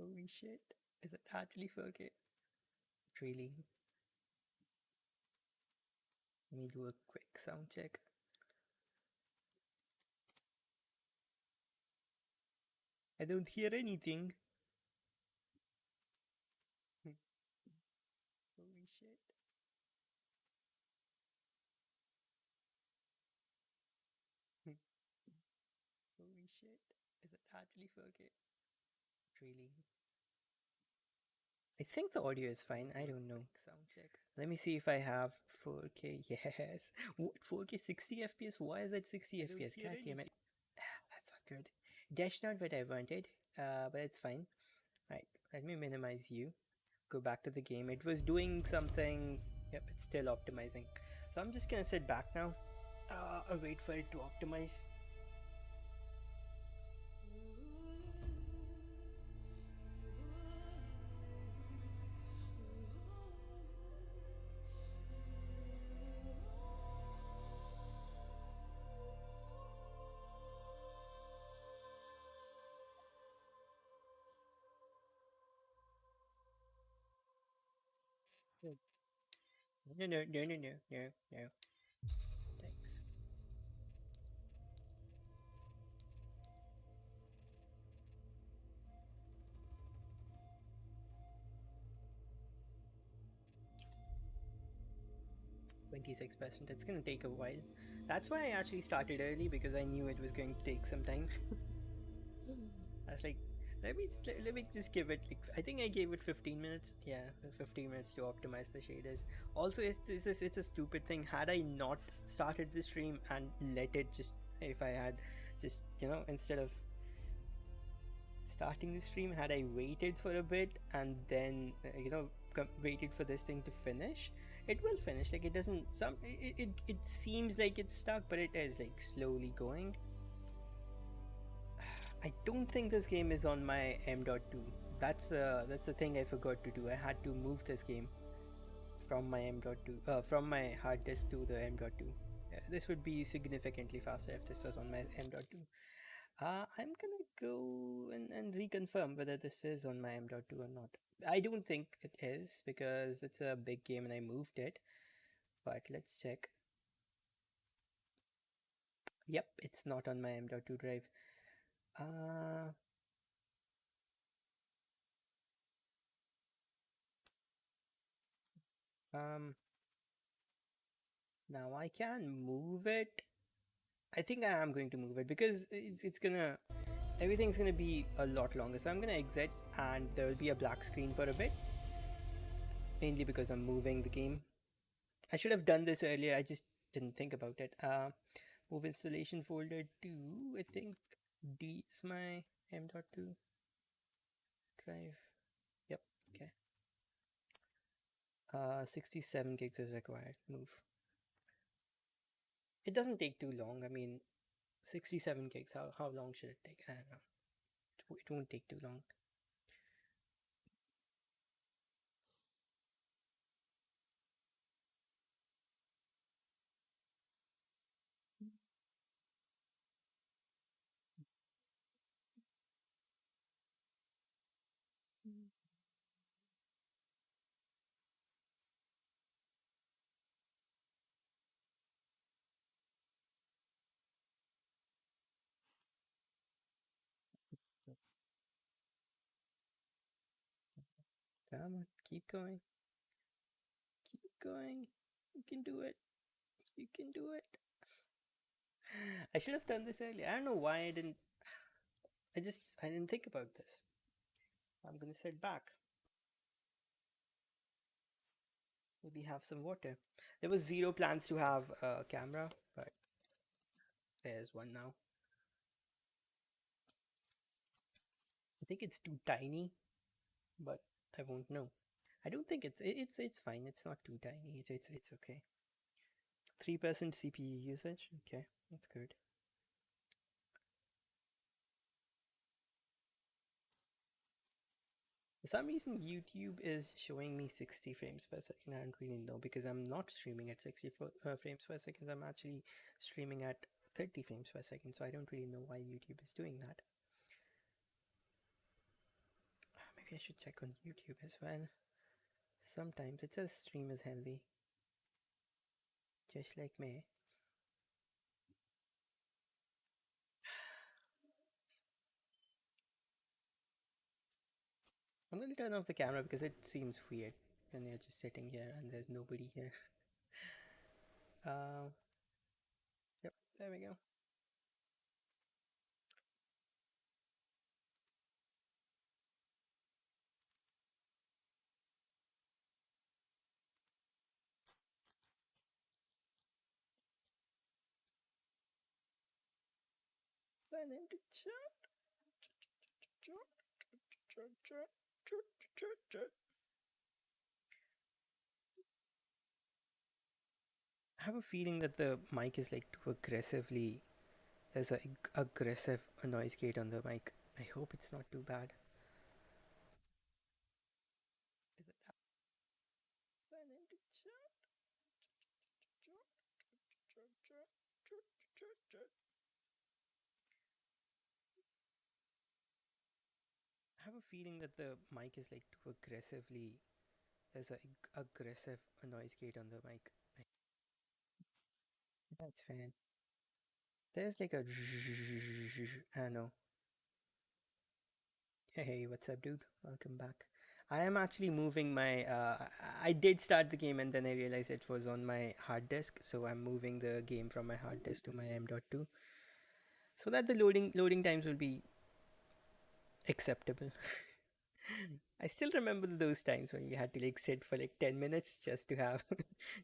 Holy shit. Is it actually 4K? Really? Let me do a quick sound check. I don't hear anything. Holy shit. Holy shit. Is it actually 4K? Really? I think the audio is fine. I don't know. Sound check. Let me see if I have 4K. Yes. What? 4K 60 FPS? Why is it 60 FPS? God damn it. That's not good. That's not what I wanted. But it's fine. Right. Let me minimize you. Go back to the game. It was doing something. Yep, it's still optimizing. So I'm just gonna sit back now. I'll wait for it to optimize. No, no, no, no, no, no, no. Thanks. %. It's gonna take a while. That's why I actually started early, because I knew it was going to take some time. I was like, let me just give it, like, I think I gave it 15 minutes. Yeah, 15 minutes to optimize the shaders. Also, it's a stupid thing. Had I not started the stream and let it just, if I had just, instead of starting the stream, had I waited for a bit and then waited for this thing to finish, it will finish. Like, it doesn't, it seems like it's stuck, but it is like slowly going. I don't think this game is on my M.2. That's a thing I forgot to do. I had to move this game from my M.2, from my hard disk to the M.2. This would be significantly faster if this was on my M.2. I'm gonna go and reconfirm whether this is on my M.2 or not. I don't think it is, because it's a big game and I moved it. But let's check. Yep, it's not on my M.2 drive. Now I can move it. I think I am going to move it, because everything's gonna be a lot longer. So I'm gonna exit and there will be a black screen for a bit, mainly because I'm moving the game. I should have done this earlier. I just didn't think about it. Move installation folder to, I think D is my M.2 drive. Yep. Okay. 67 gigs is required. Move. It doesn't take too long. I mean, 67 gigs. How long should it take? I don't know. It won't take too long. Come on, keep going. Keep going. You can do it. You can do it. I should have done this earlier. I don't know why I didn't. I didn't think about this. I'm gonna sit back. Maybe have some water. There was zero plans to have a camera, but there's one now. I think it's too tiny, but I won't know. I don't think it's fine. It's not too tiny. It's okay. 3% CPU usage. Okay, that's good. For some reason, YouTube is showing me 60 frames per second. I don't really know, because I'm not streaming at 60 frames per second. I'm actually streaming at 30 frames per second. So I don't really know why YouTube is doing that. Maybe I should check on YouTube as well. Sometimes it says stream is healthy. Just like me. I'm gonna turn off the camera because it seems weird when you're just sitting here and there's nobody here. Uh, yep, there we go. Sign into chat. I have a feeling that the mic is like too aggressively. There's a aggressive noise gate on the mic. I hope it's not too bad. Is it that? Sign into chat. I have a feeling that the mic is like too aggressively. There's a aggressive noise gate on the mic. That's fine. There's like a. I don't know. Hey, what's up, dude? Welcome back. I am actually moving my. I did start the game and then I realized it was on my hard disk, so I'm moving the game from my hard disk to my M.2, so that the loading times will be acceptable. I still remember those times when we had to like sit for like 10 minutes just to have,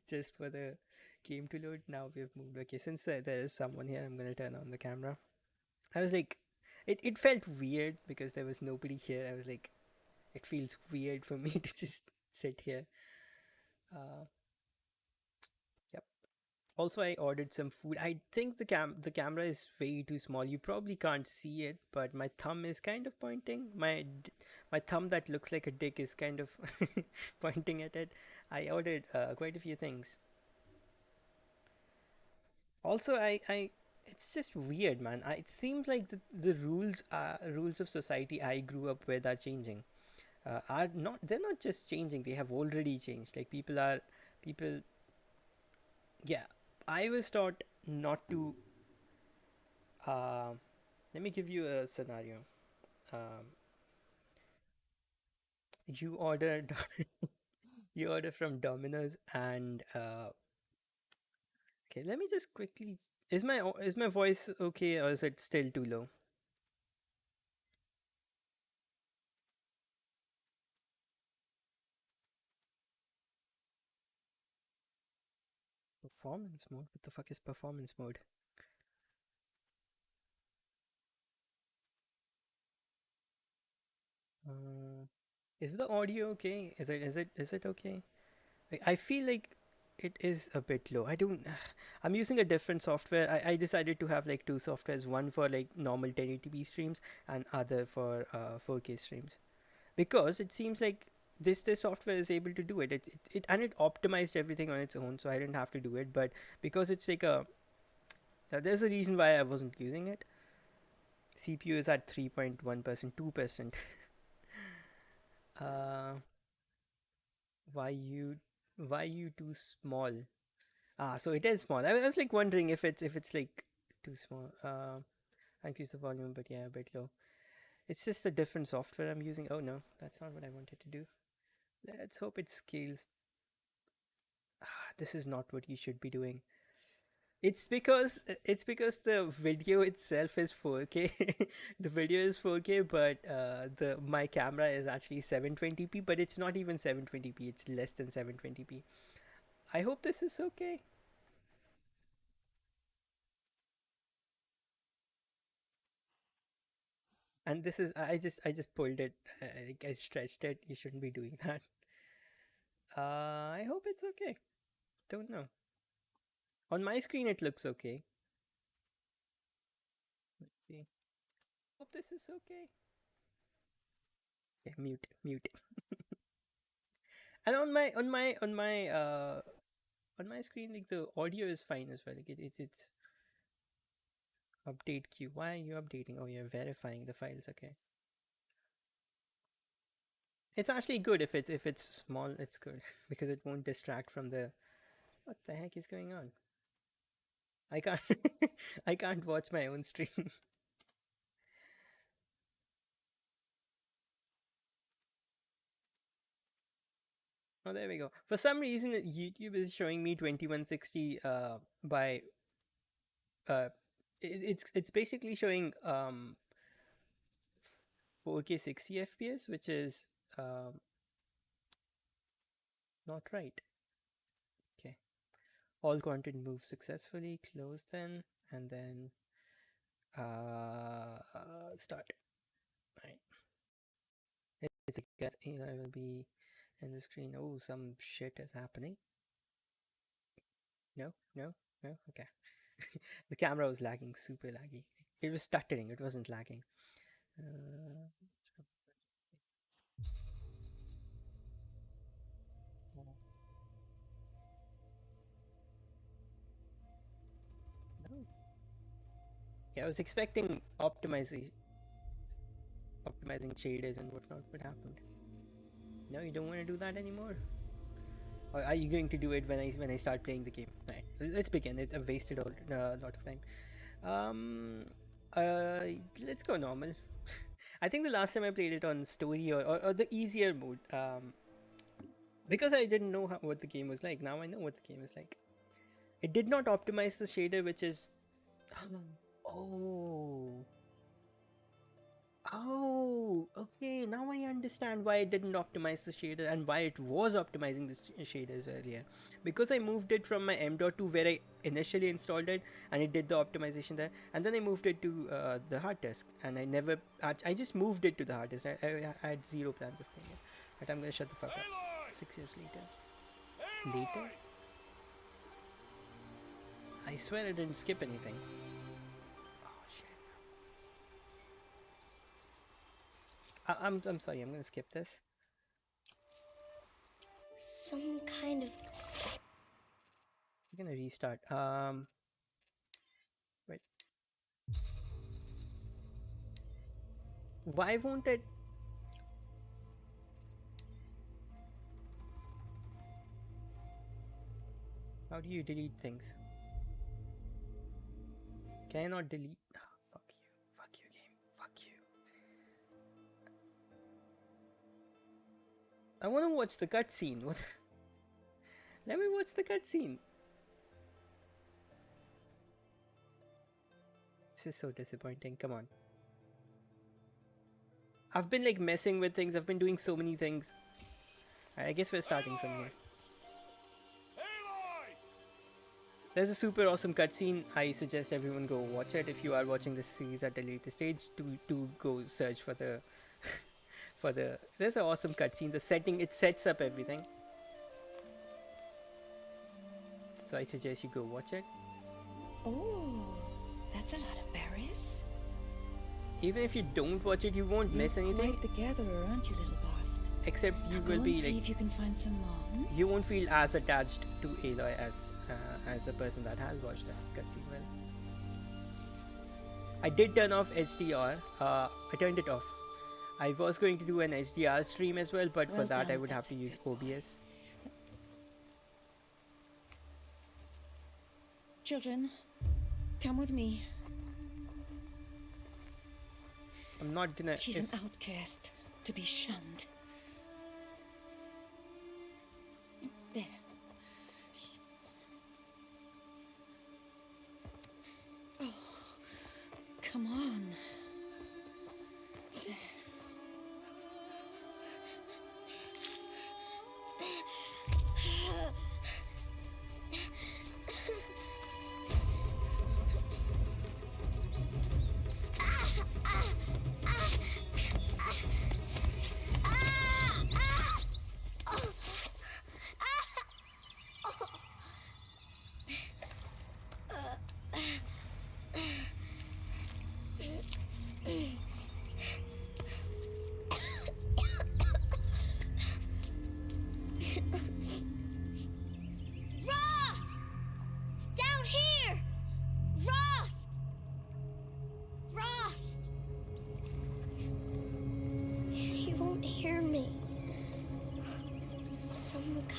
just for the game to load. Now we've moved. Okay, since there is someone here, I'm gonna turn on the camera. I was like, it felt weird because there was nobody here. I was like, it feels weird for me to just sit here. Uh, yep. Also, I ordered some food. I think the camera is way too small. You probably can't see it, but my thumb is kind of pointing. My thumb that looks like a dick is kind of pointing at it. I ordered quite a few things. Also, I it's just weird, man. It seems like the rules of society I grew up with are changing. Are not They're not just changing, they have already changed. Like people, yeah. I was taught not to. uh, Let me give you a scenario. um, you order you order from Domino's and okay, let me just quickly, is my voice okay or is it still too low? Performance mode, what the fuck is performance mode? uh, is the audio okay? Is it okay? I feel like it is a bit low. I don't. I'm using a different software. I decided to have like two softwares, one for like normal 1080p streams and other for 4K streams, because it seems like this software is able to do it. It and it optimized everything on its own, so I didn't have to do it. But because it's like a there's a reason why I wasn't using it. CPU is at 3.1%, 2%. Uh, why you why you too small? Ah, so it is small. I was like wondering if it's like too small. I increase the volume, but yeah, a bit low. It's just a different software I'm using. Oh no, that's not what I wanted to do. Let's hope it scales. This is not what you should be doing. It's because the video itself is 4K. The video is 4K, but the my camera is actually 720p, but it's not even 720p. It's less than 720p. I hope this is okay. And this is I just pulled it. I stretched it. You shouldn't be doing that. I hope it's okay. Don't know. On my screen it looks okay. Let's see. Hope this is okay. Yeah, mute. And on my screen, like the audio is fine as well. Like it's update queue. Why are you updating? Oh, you're verifying the files. Okay. It's actually good if it's small. It's good because it won't distract from the. What the heck is going on? I can't. I can't watch my own stream. Oh, there we go. For some reason, YouTube is showing me 2160 by it's basically showing 4K 60 FPS, which is not right. Okay, all content moves successfully. Close then, and then start. Right. It's a guess. I will be in the screen. Oh, some shit is happening. No, no, no. Okay. The camera was lagging, super laggy. It was stuttering. It wasn't lagging. No. Okay, I was expecting optimizing shaders and whatnot. What happened? No, you don't want to do that anymore. Or are you going to do it when I start playing the game? Right. Let's begin. It's a wasted a lot of time. Um. Let's go normal. I think the last time I played it on story or the easier mode. Because I didn't know what the game was like. Now I know what the game is like. It did not optimize the shader, which is. Oh. Oh, okay. Now I understand why it didn't optimize the shader and why it was optimizing the shaders earlier. Because I moved it from my M.2 where I initially installed it and it did the optimization there, and then I moved it to the hard disk, and I just moved it to the hard disk. I had zero plans of playing it. But I'm gonna shut the fuck up. 6 years later. Later? I swear I didn't skip anything. I'm sorry, I'm gonna skip this. Some kind of. I'm gonna restart. Wait. Why won't it? How do you delete things? Can I not delete? Oh, fuck you. Fuck you, game. Fuck you. I wanna watch the cutscene. What? Let me watch the cutscene. This is so disappointing. Come on. I've been like messing with things. I've been doing so many things. I guess we're starting from here. There's a super awesome cutscene. I suggest everyone go watch it if you are watching this series at a later stage. To go search for the There's an awesome cutscene. The setting, it sets up everything. So I suggest you go watch it. Oh, that's a lot of berries. Even if you don't watch it, you won't miss anything. Quite the gatherer, aren't you, little bast? Except you will be see like. if you can find some more. You won't feel as attached to Aloy as a person that has watched that cutscene. Well, I did turn off HDR. I turned it off. I was going to do an HDR stream as well, but for that I would have to use OBS. Children, come with me. I'm not gonna. She's an outcast, to be shunned. There. Oh, come on. There.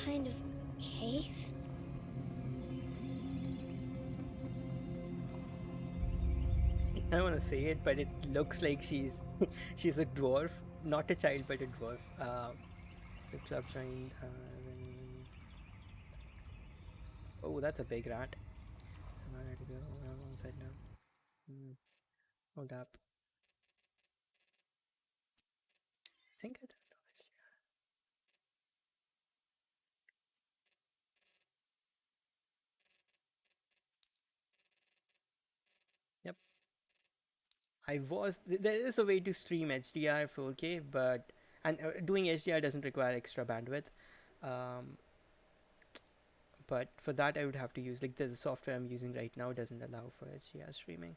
kind of cave? I don't want to say it, but it looks like she's she's a dwarf, not a child, but a dwarf. The club joined. Oh, that's a big rat. Am I ready to go? I'm on side now. Hold up. I think I turned off HDR. Yep. There is a way to stream HDR 4K, but doing HDR doesn't require extra bandwidth. Um, but for that, I would have to use like the software I'm using right now doesn't allow for HDR streaming.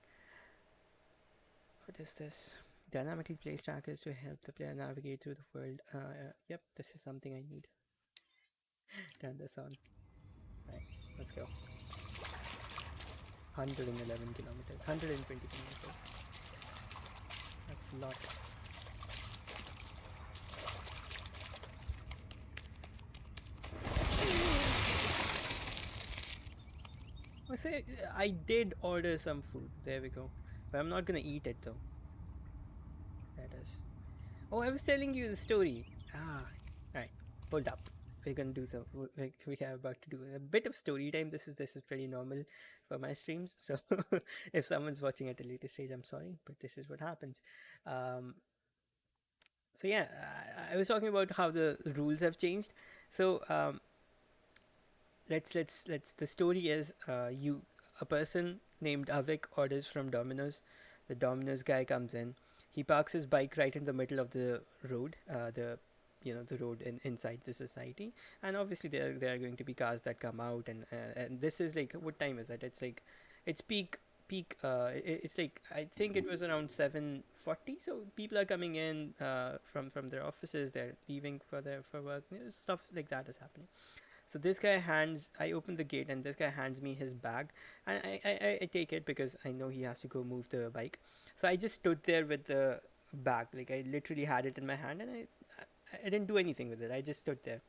What is this? Dynamically place trackers to help the player navigate through the world. Yep, this is something I need. Turn this on. Right, let's go. 111 kilometers, 120 kilometers. That's a lot. I did order some food. There we go. But I'm not gonna eat it though. That is. Oh, I was telling you the story. Right. Hold up. We're gonna do some. We are about to do a bit of story time. This is pretty normal for my streams. So if someone's watching at a later stage, I'm sorry, but this is what happens. So yeah, I was talking about how the rules have changed. So let's the story is a person named Avik orders from Domino's. The Domino's guy comes in. He parks his bike right in the middle of the road, the road inside the society, and obviously there are going to be cars that come out, and this is like, what time is it? It's peak. It's like, I think it was around 7:40. So people are coming in from their offices. They're leaving for work. Stuff like that is happening. So I open the gate and this guy hands me his bag, and I take it because I know he has to go move the bike. So I just stood there with the bag, like I literally had it in my hand, and I didn't do anything with it. I just stood there.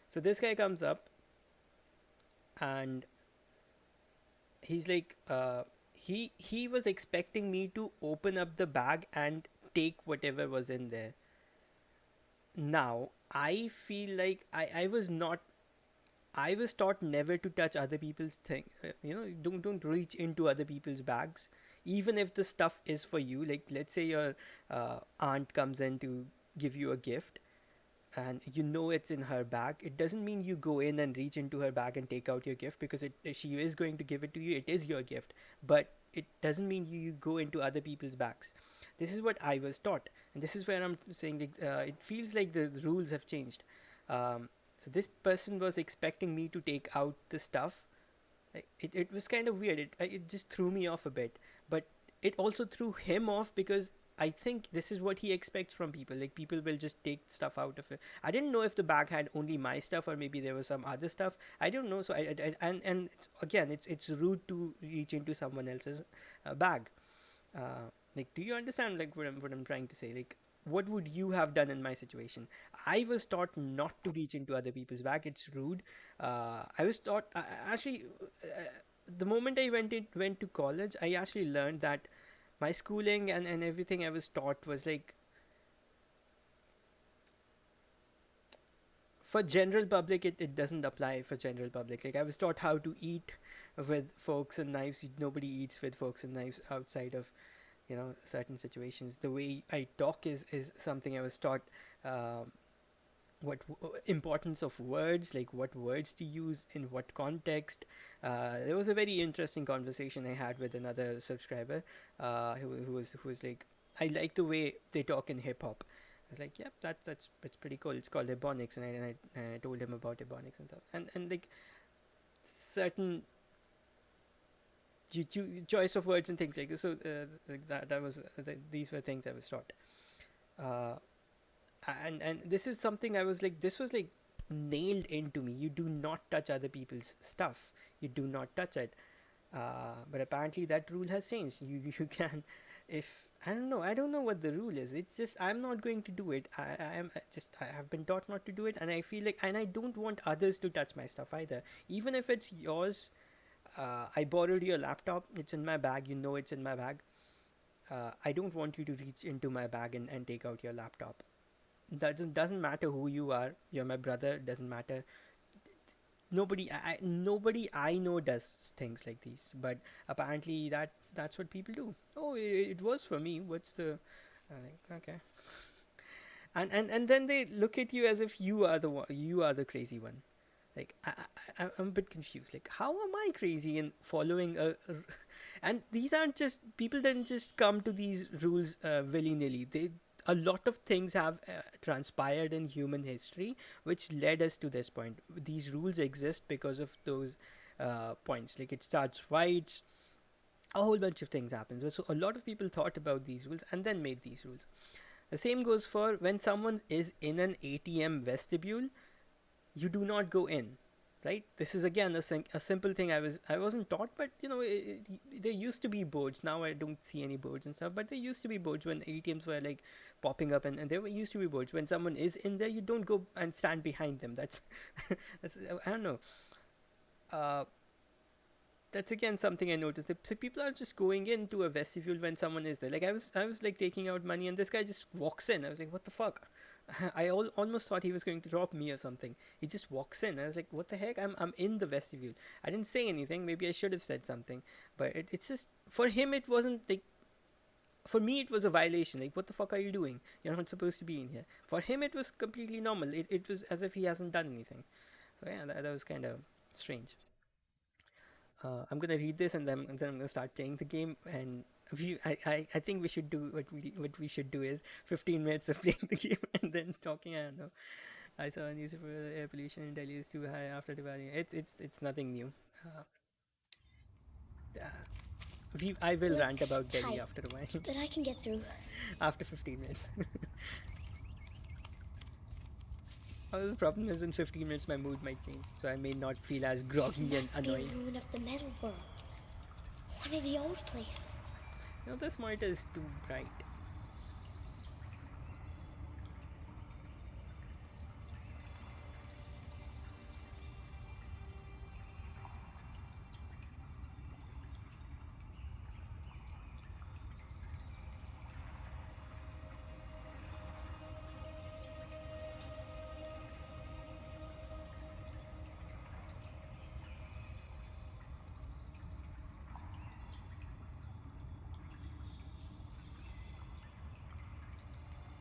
So this guy comes up, and he's like, he was expecting me to open up the bag and take whatever was in there. Now I feel like I was taught never to touch other people's thing. Don't reach into other people's bags, even if the stuff is for you. Like, let's say your aunt comes in to give you a gift, and you know it's in her bag. It doesn't mean you go in and reach into her bag and take out your gift, because she is going to give it to you. It is your gift, but it doesn't mean you go into other people's bags. This is what I was taught, and this is where I'm saying, like, it feels like the rules have changed. So this person was expecting me to take out the stuff. It was kind of weird. It just threw me off a bit, but it also threw him off, because I think this is what he expects from people. Like, people will just take stuff out of it. I didn't know if the bag had only my stuff, or maybe there was some other stuff. I don't know. So and again, it's rude to reach into someone else's bag. Like, do you understand, like, what I'm trying to say? Like, what would you have done in my situation? I was taught not to reach into other people's bag. It's rude. I was taught, actually, the moment I went to college, I actually learned that my schooling and everything I was taught was like, for general public, it doesn't apply for general public. Like, I was taught how to eat with forks and knives. Nobody eats with forks and knives outside of certain situations. The way I talk is something I was taught. What importance of words, like what words to use in what context. There was a very interesting conversation I had with another subscriber, who was like, I like the way they talk in hip hop. I was like, yep, that's pretty cool. It's called Ebonics, and I told him about Ebonics and stuff, and like, certain choice of words and things like this. So like that was these were things I was taught. Uh, and this is something I was like, this was like nailed into me. You do not touch other people's stuff. You do not touch it. But apparently that rule has changed. You can, if I don't know. I don't know what the rule is. It's just I'm not going to do it. I have been taught not to do it, and I feel like, and I don't want others to touch my stuff either. Even if it's yours, I borrowed your laptop. It's in my bag. You know it's in my bag. I don't want you to reach into my bag and take out your laptop. That doesn't matter who you are. You're my brother. Doesn't matter. Nobody I know does things like these, but apparently that's what people do. Oh, it was for me. What's the? Okay, and then they look at you as if you are the one, you are the crazy one. Like I'm a bit confused. Like, how am I crazy in following and these aren't just people didn't just come to these rules willy nilly. They A lot of things have transpired in human history which led us to this point. These rules exist because of those points. Like, it starts fights, a whole bunch of things happen. So a lot of people thought about these rules and then made these rules. The same goes for when someone is in an ATM vestibule, you do not go in, right? This is again a simple thing I wasn't taught, but there used to be boards. Now I don't see any boards and stuff, but there used to be boards when ATMs were like popping up, and there used to be boards. When someone is in there, you don't go and stand behind them. That's that's, I don't know. uh, that's again something I noticed. So people are just going into a vestibule when someone is there. Like, I was like taking out money, and this guy just walks in. I was like, what the fuck? Almost thought he was going to drop me or something. He just walks in. I was like, what the heck? I'm in the vestibule. I didn't say anything. Maybe I should have said something, but it's just, for him it wasn't like. For me, it was a violation. Like, what the fuck are you doing? You're not supposed to be in here. For him, it was completely normal. It was as if he hasn't done anything. So yeah, that was kind of strange. I'm gonna read this, and then I'm gonna start playing the game. And I think we should do what we should do is 15 minutes of playing the game and then talking. I don't know. I saw a news for air pollution in Delhi is too high after Diwali. It's nothing new. Uh, uh, I will rant Looks about Delhi tight, after a while. but I can get through. After 15 minutes. The problem is, in 15 minutes my mood might change, so I may not feel as This groggy and must be a annoying. ruin of the metal world. One of the old places. This monitor is too bright.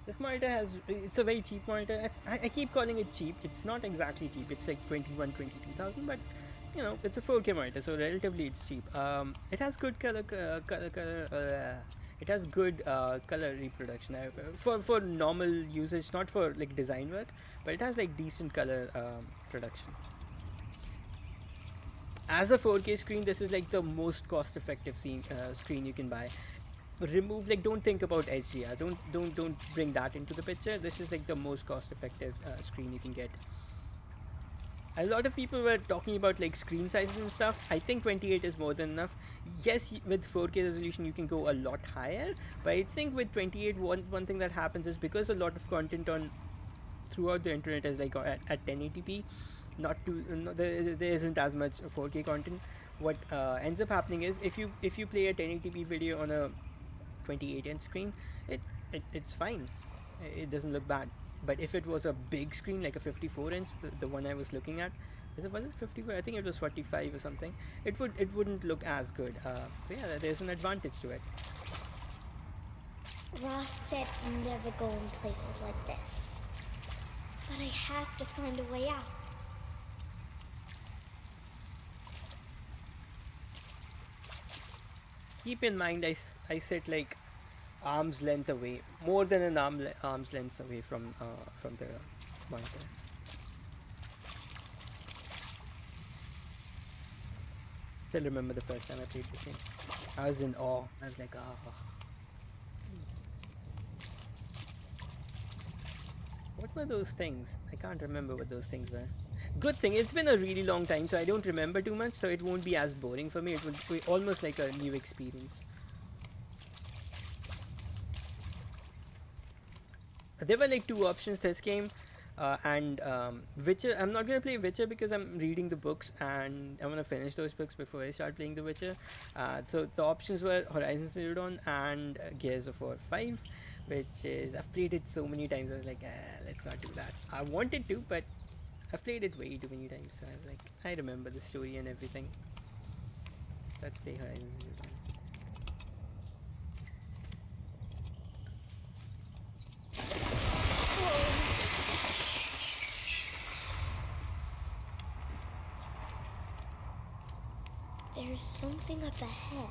This monitor it's a very cheap monitor. I keep calling it cheap. It's not exactly cheap. It's like 22,000, but it's a 4K monitor, so relatively it's cheap. It has good it has good color reproduction for normal usage, not for like design work, but it has like decent color production. As a 4K screen, this is like the most cost-effective screen you can buy. Remove, like, don't think about HDR. Don't bring that into the picture. This is like the most cost-effective screen you can get. A lot of people were talking about like screen sizes and stuff. I think 28 is more than enough. Yes, with 4K resolution you can go a lot higher, but I think with 28, one thing that happens is, because a lot of content on throughout the internet is like at 1080p, not too there isn't as much 4K content. What ends up happening is, if you play a 1080p video on a 28-inch screen, it's fine. It doesn't look bad. But if it was a big screen, like a 54-inch, the one I was looking at, was it 54? I think it was 45 or something. It wouldn't look as good. So yeah, there's an advantage to it. Ross said never go in places like this. But I have to find a way out. Keep in mind, I sit like arm's length away, more than an arm's length away from the monitor. Still remember the first time I played this game. I was in awe. I was like, ah. What were those things? I can't remember what those things were. Good thing, it's been a really long time, so I don't remember too much, so it won't be as boring for me. It will be almost like a new experience. there were like two options this game, and Witcher. I'm not gonna play Witcher because I'm reading the books and I want to finish those books before I start playing The Witcher. So the options were Horizon Zero Dawn and Gears of War 5, which is I've played it so many times. I was like, let's not do that. I wanted to, but I've played it way too many times. So I was like, I remember the story and everything. So let's play Horizon Zero Dawn. There's something up ahead.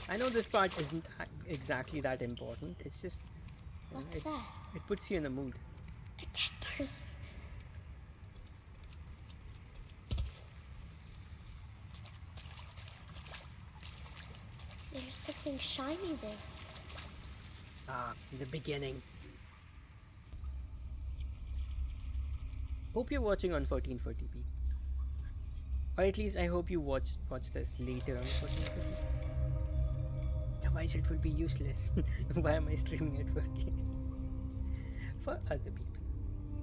I know this part isn't exactly that important. It's just What's that? it puts you in the mood. A dead person. There's something shiny there. The beginning. Hope you're watching on 1440p. Or at least I hope you watch this later on 1440p. Otherwise it will be useless. Why am I streaming at 4K? For other people.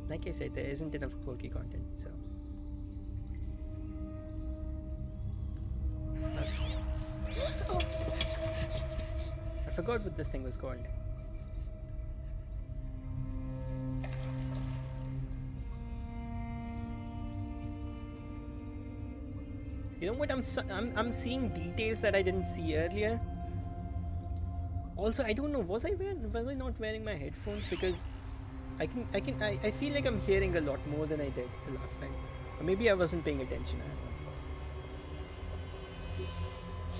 Like I said, there isn't enough 4K content, so. I forgot what this thing was called. You know what? I'm seeing details that I didn't see earlier. Also, I don't know. Was I not wearing my headphones? Because I feel like I'm hearing a lot more than I did the last time. Or maybe I wasn't paying attention. I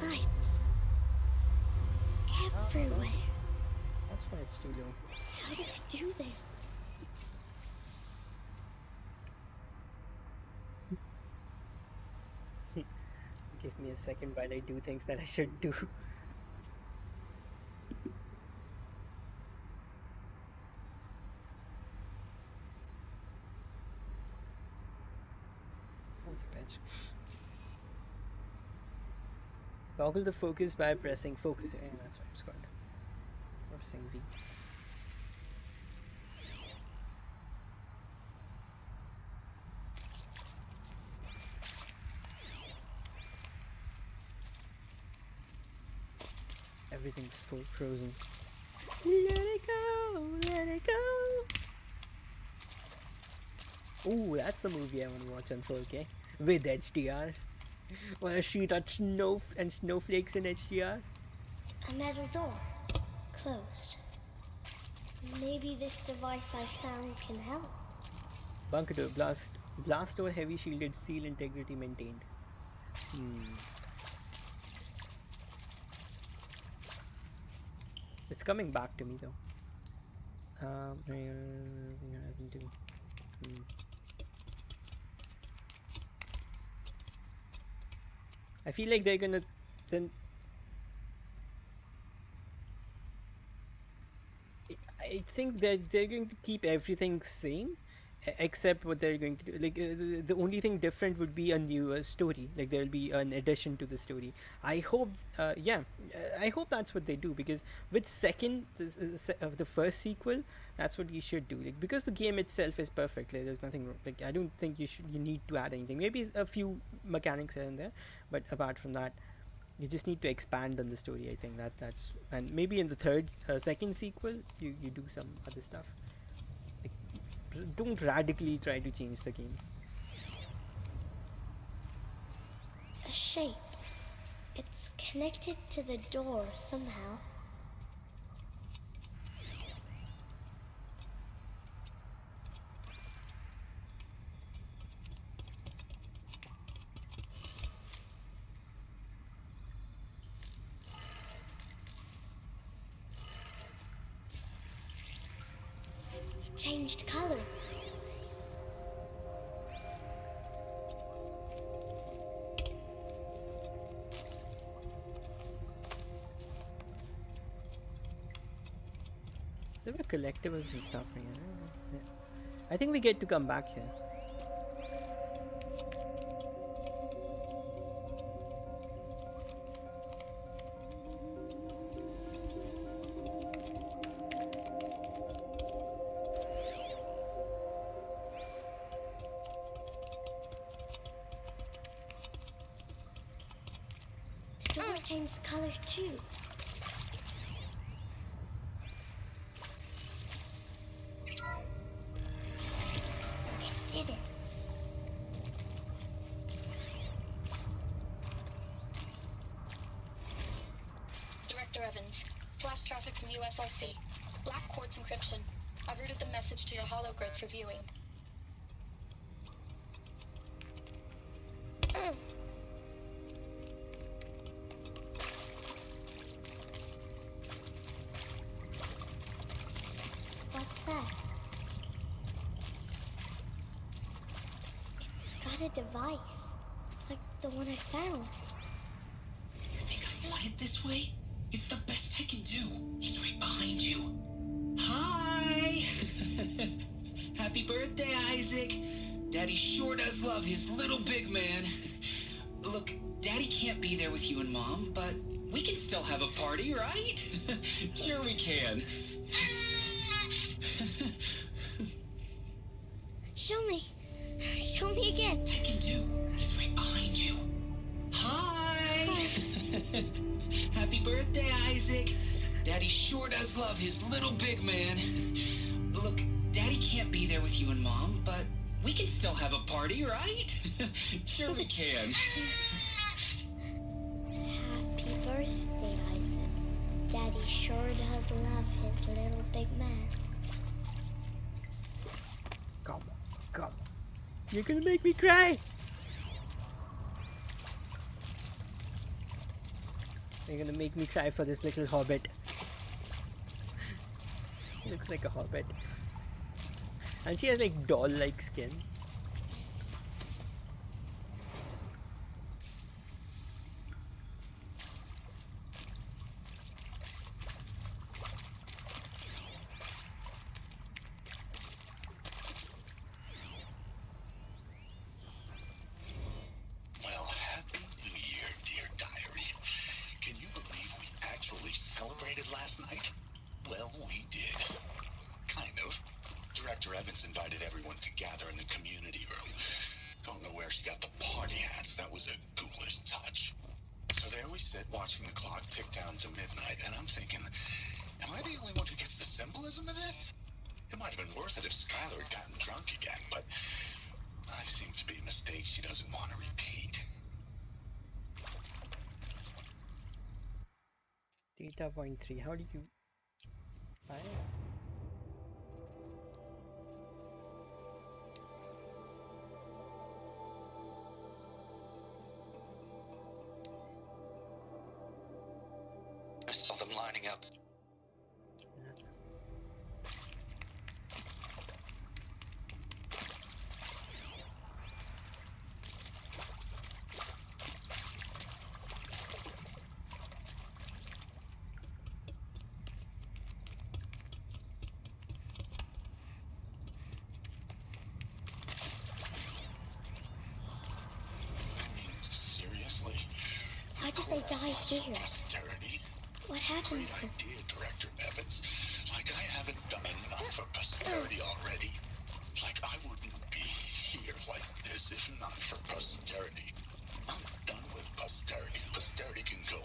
don't know. Lights. Everywhere. That's why it's too low. How does he do this? Give me a second while I do things that I should do. Toggle the focus by pressing focus. Yeah, that's what it's called. Pressing V. Everything's frozen. Let it go, let it go. Ooh, that's a movie I want to watch on 4K with HDR. Wanna shoot at snowflakes in HDR? A metal door. Closed. Maybe this device I found can help. Bunker door, blast door, heavy shielded, seal integrity maintained. It's coming back to me though. Hasn't do. I feel like they're gonna then. I think that they're going to keep everything same, except what they're going to do. Like the only thing different would be a new story. Like there will be an addition to the story. I hope, I hope that's what they do, because with the first sequel, that's what you should do. Like because the game itself is perfect. Like there's nothing wrong. Like I don't think you need to add anything. Maybe a few mechanics here and there, but apart from that, you just need to expand on the story. I think that's and maybe in the second sequel, you do some other stuff. Like, don't radically try to change the game. A shape. It's connected to the door somehow. It changed color. There were collectibles and stuff here. Yeah. I think we get to come back here. changed color too. It did it. Director Evans, flash traffic from USRC. Black quartz encryption. I've routed the message to your hologrid for viewing. What's that? It's got a device, like the one I found. You think I want it this way? It's the best I can do. He's right behind you. Hi! Happy birthday, Isaac. Daddy sure does love his little big man. Look, Daddy can't be there with you and Mom, but we can still have a party, right? Sure we can. Show me. Show me again. I can do. He's right behind you. Hi! Happy birthday, Isaac. Daddy sure does love his little big man. Look, Daddy can't be there with you and Mom, but we can still have a party, right? Sure we can. Happy birthday, Isaac. Daddy sure does love his little big man. Come on, come on. You're gonna make me cry. You're gonna make me cry for this little hobbit. Looks like a hobbit. And she has like doll-like skin. Well, Happy New Year, dear diary. Can you believe we actually celebrated last night? Well, we did. Kind of. Director Evans invited everyone to gather in the community room. Don't know where she got the party hats. That was a ghoulish touch. So there we sit, watching the clock tick down to midnight, and I'm thinking, am I the only one who gets the symbolism of this? It might have been worth it if Skylar had gotten drunk again, but I seem to be a mistake she doesn't want to repeat. Data point 3. How did you... I don't know. I saw them lining up. I mean, seriously? Why did they die here? Posterity? What happened Great to them? idea, Director Evans. Like I haven't done enough for posterity already. Like I wouldn't be here like this if not for posterity. I'm done with posterity. Posterity can go.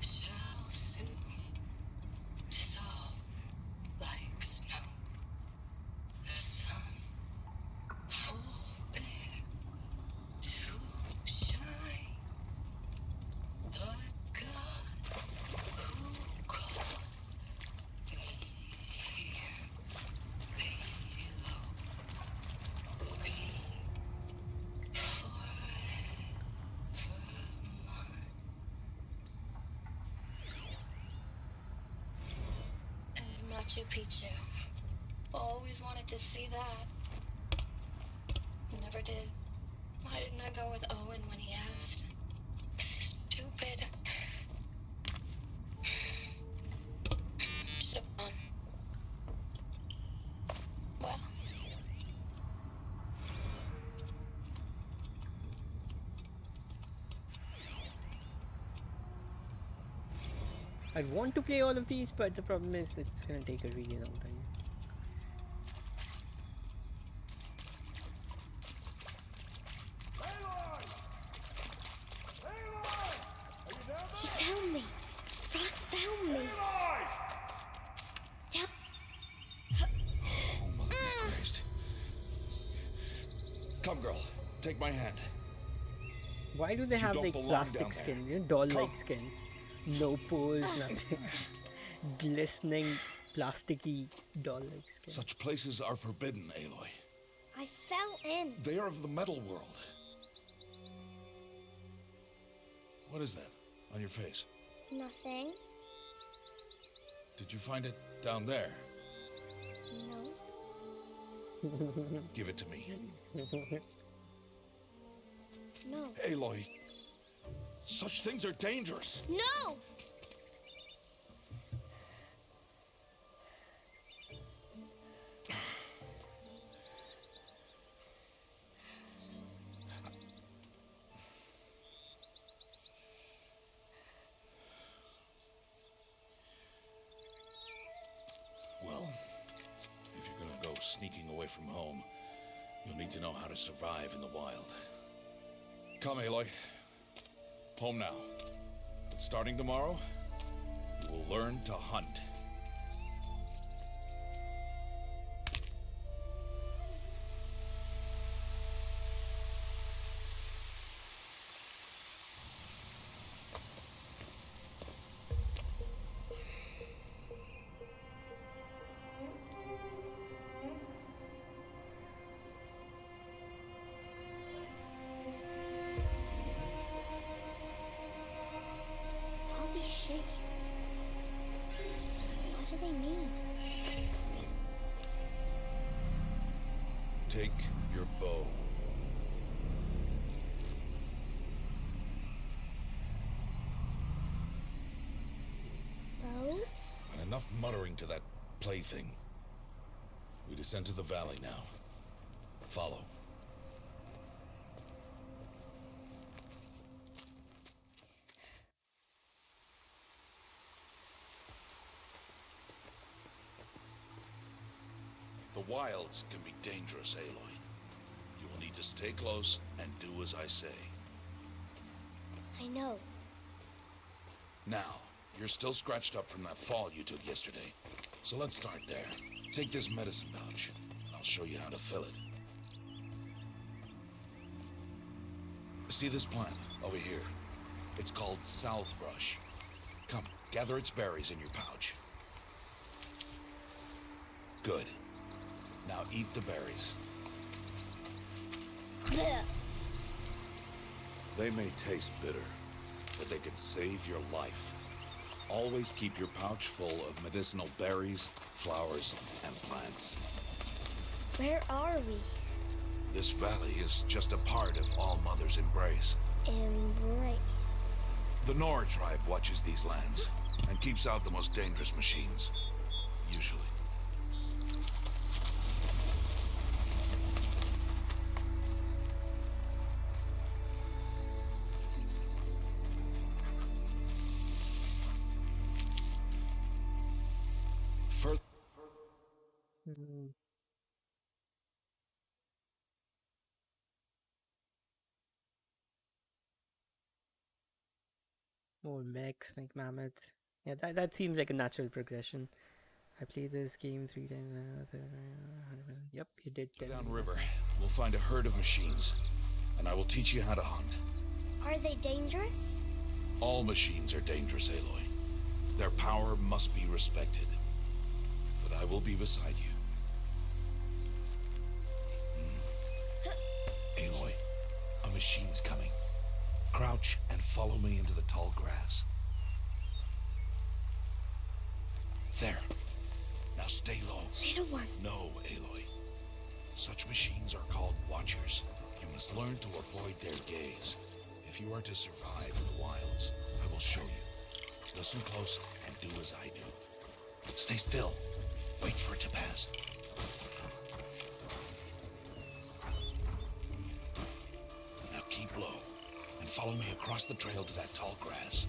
Shall soon dissolve like snow. The sun forbid to shine. But God, who called me here below, will be forever mine. And Machu Picchu. Always wanted to see that. Never did. Why didn't I go with Owen when he asked? Stupid. Should've gone. Well. I want to play all of these, but the problem is it's gonna take a really long time. He found me. Ross found me. Down. Oh, mother be praised. Come, girl. Take my hand. Why do they have don't like belong plastic down skin, there. doll-like Come. skin? No pores, nothing. Glistening, plasticky, doll-like skin. Such places are forbidden, Aloy. I fell in. They are of the metal world. What is that on your face? Nothing. Did you find it down there? No. Give it to me. No. Aloy, such things are dangerous. No! Well, if you're gonna go sneaking away from home, you'll need to know how to survive in the wild. Come, Aloy. Home now. But starting tomorrow, you will learn to hunt. I'll be shaking. What do they mean? Take your bow. Bow? And enough muttering to that plaything. We descend to the valley now. Follow. The wilds can be dangerous, Aloy. You will need to stay close and do as I say. I know. Now, you're still scratched up from that fall you took yesterday. So let's start there. Take this medicine pouch. I'll show you how to fill it. See this plant over here? It's called southbrush. Come, gather its berries in your pouch. Good. Now eat the berries. Blech. They may taste bitter, but they can save your life. Always keep your pouch full of medicinal berries, flowers, and plants. Where are we? This valley is just a part of All Mother's embrace. Embrace. The Nora tribe watches these lands and keeps out the most dangerous machines, usually. Further. Hmm. More mechs like mammoth. Yeah, that seems like a natural progression. I played this game 3 times now. Yep, you did. tell me Downriver, that. we'll find a herd of machines, and I will teach you how to hunt. Are they dangerous? All machines are dangerous, Aloy. Their power must be respected. But I will be beside you. Aloy, a machine's coming. Crouch and follow me into the tall grass. There. Now stay low. Little one. No, Aloy. Such machines are called watchers. You must learn to avoid their gaze. If you are to survive in the wilds, I will show you. Listen close and do as I do. Stay still. Wait for it to pass. Now keep low and follow me across the trail to that tall grass.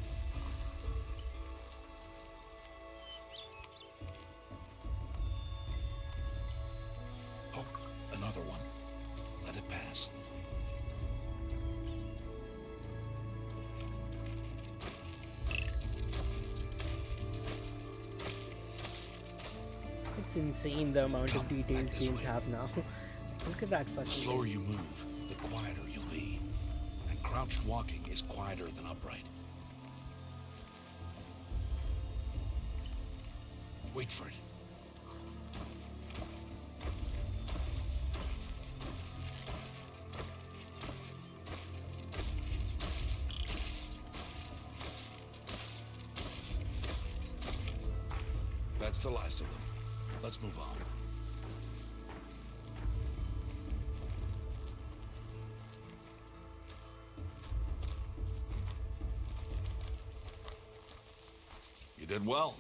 another one. Let it pass. It's insane the amount Come, of details back this games way. have now. Look at that The fucking slower thing. you move, the quieter you'll be. And crouched walking is quieter than upright. Wait for it. That's the last of them. Let's move on. You did well.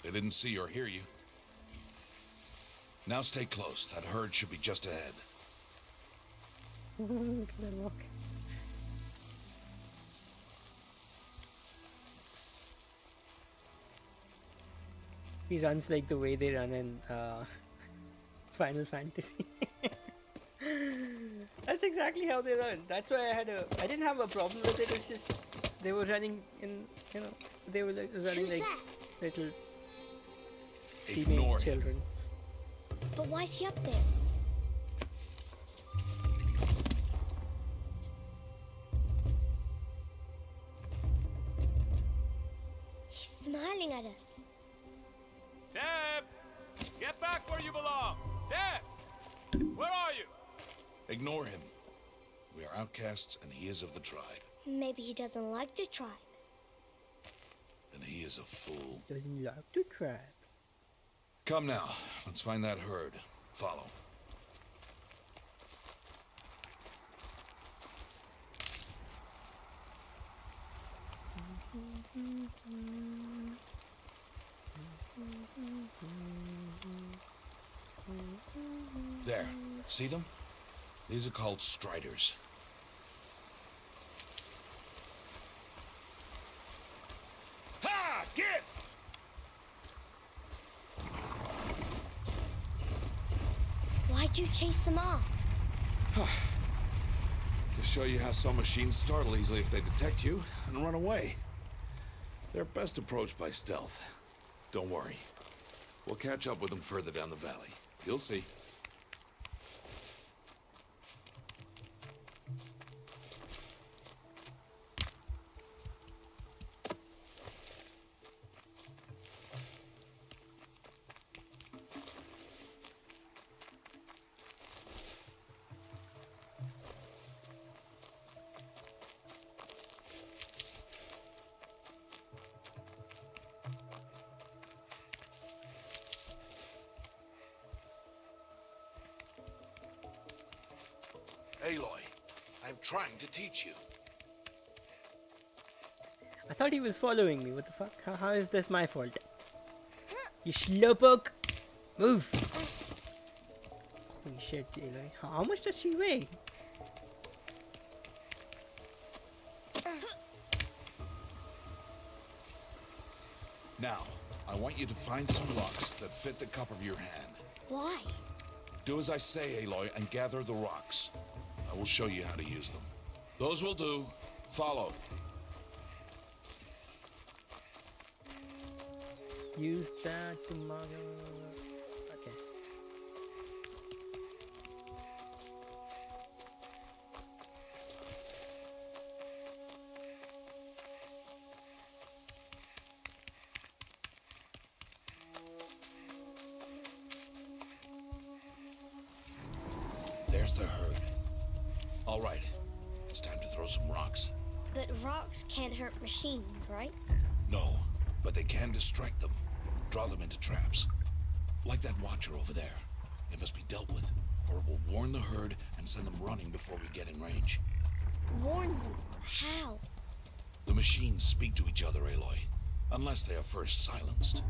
They didn't see or hear you. Now stay close. That herd should be just ahead. Look at that walk. He runs like the way they run in Final Fantasy. That's exactly how they run. That's why I didn't have a problem with it. It's just they were running in, they were like running Who's like that? little Ignore teenage him. children. But why's he up there? He's smiling at us. Zeb! Get back where you belong! Zeb! Where are you? Ignore him. We are outcasts and he is of the tribe. Maybe he doesn't like the tribe. And he is a fool. Doesn't like to try. Come now. Let's find that herd. Follow. There. See them? These are called striders. Ha! Get! Why'd you chase them off? To show you how some machines startle easily if they detect you and run away. They're best approached by stealth. Don't worry. We'll catch up with them further down the valley. You'll see. Aloy, I'm trying to teach you. I thought he was following me. What the fuck? How is this my fault? You slowpoke! Move! Holy shit, Aloy. How much does she weigh? Now, I want you to find some rocks that fit the cup of your hand. Why? Do as I say, Aloy, and gather the rocks. I will show you how to use them. Those will do. Follow. Use that tomorrow. Okay. There's the herd. All right. It's time to throw some rocks. But rocks can't hurt machines, right? No, but they can distract them. Draw them into traps. Like that watcher over there. It must be dealt with, or it will warn the herd and send them running before we get in range. Warn them. How? The machines speak to each other, Aloy. Unless they are first silenced.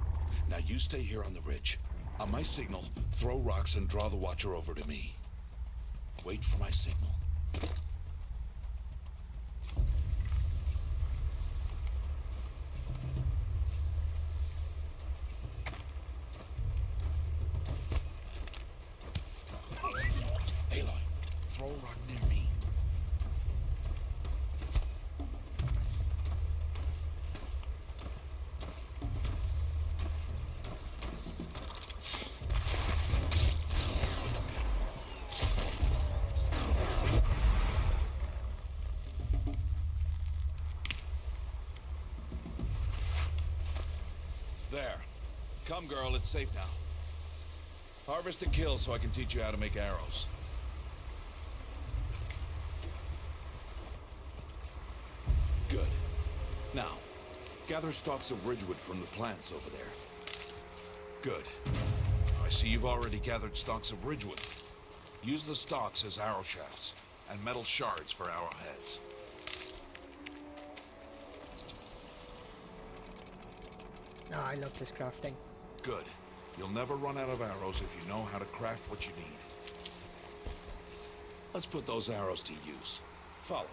Now you stay here on the ridge. On my signal, throw rocks and draw the watcher over to me. Wait for my signal. Throw a rock near me. There. Come, girl, it's safe now. Harvest and kill so I can teach you how to make arrows. Good. Now, gather stalks of ridgewood from the plants over there. Good. I see you've already gathered stalks of ridgewood. Use the stalks as arrow shafts, and metal shards for arrowheads. Ah, I love this crafting. Good. You'll never run out of arrows if you know how to craft what you need. Let's put those arrows to use. Follow.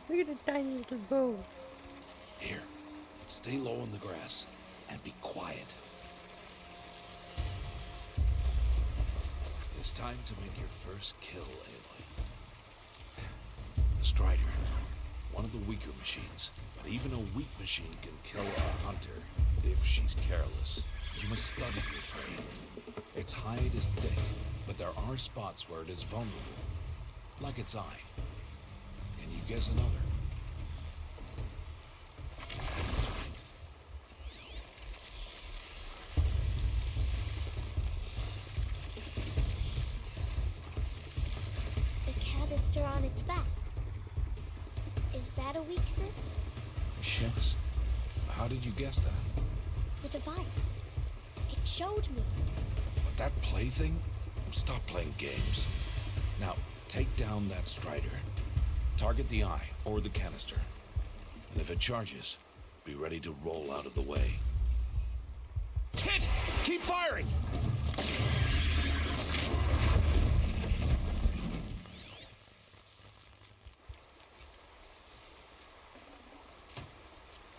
Look at the tiny little bow. Here. Stay low in the grass and be quiet. It's time to make your first kill, Aloy. The Strider. One of the weaker machines. But even a weak machine can kill a hunter if she's careless. You must study your prey. Its hide is thick, but there are spots where it is vulnerable. Like its eye. Can you guess another? The canister on its back. Is that a weakness? Yes. How did you guess that? The device. It showed me. But that plaything? Stop playing games. Now, take down that Strider. Target the eye or the canister. And if it charges, be ready to roll out of the way. Hit! Keep firing!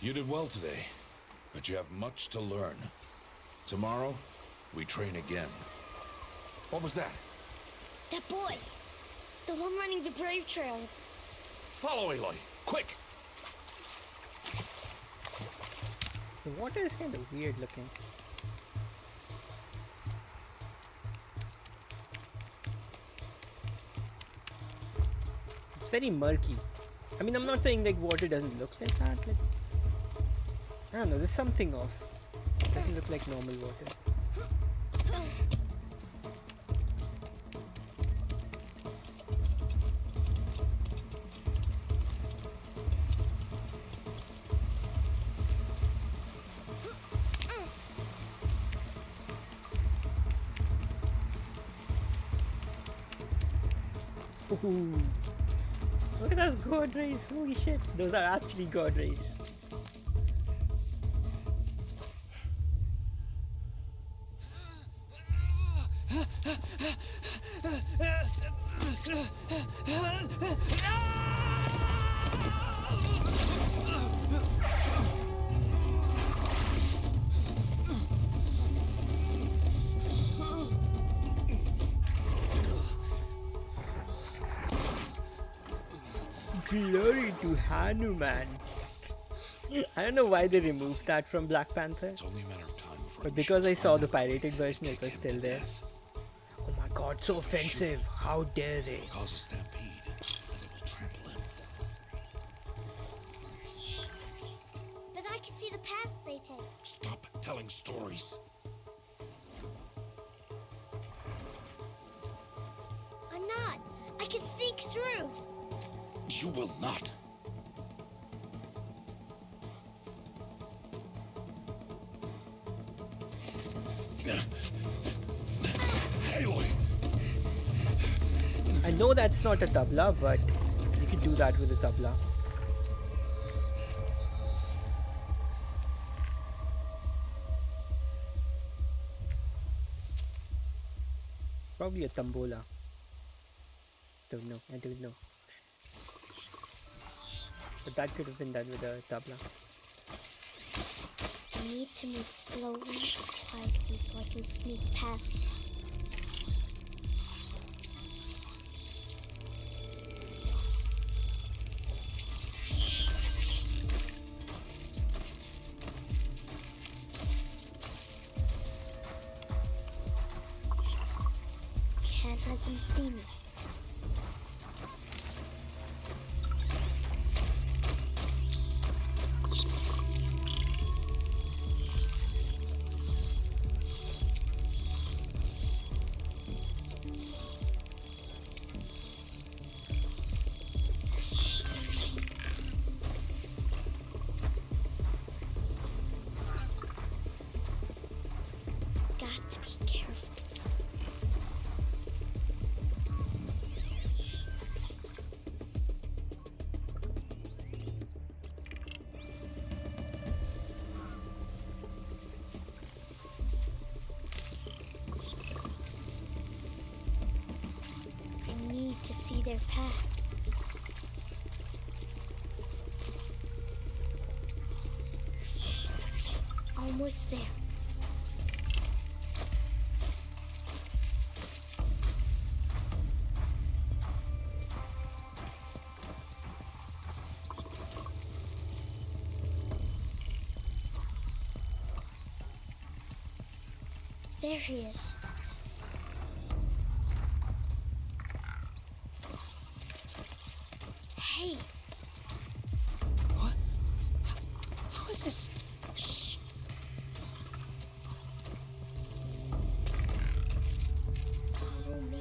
You did well today, but you have much to learn. Tomorrow, we train again. What was that? That boy. The one running the brave trails. Follow Aloy, quick! The water is kind of weird looking. It's very murky. I mean, I'm not saying like water doesn't look like that. Like, I don't know, there's something off. It doesn't look like normal water. Ooh. Look at those god rays, holy shit. Those are actually god rays. Glory to Hanuman. I don't know why they removed that from Black Panther, It's only a matter of time before but because I saw the pirated version, it was still there. Oh my god, so offensive. How dare they? Cause a stampede, and it will trample him. But I can see the paths they take. Stop telling stories. I'm not. I can sneak through. You will not. Aloy! I know that's not a tabla, but you could do that with a tabla. Probably a tambola. Don't know. I don't know. But that could have been done with a tabla. need to move slowly, quietly, so I can sneak past you. Can't let them see me. Got to be careful. I need to see their paths. Almost there. There he is. Hey, What? How is this? Shh. follow me.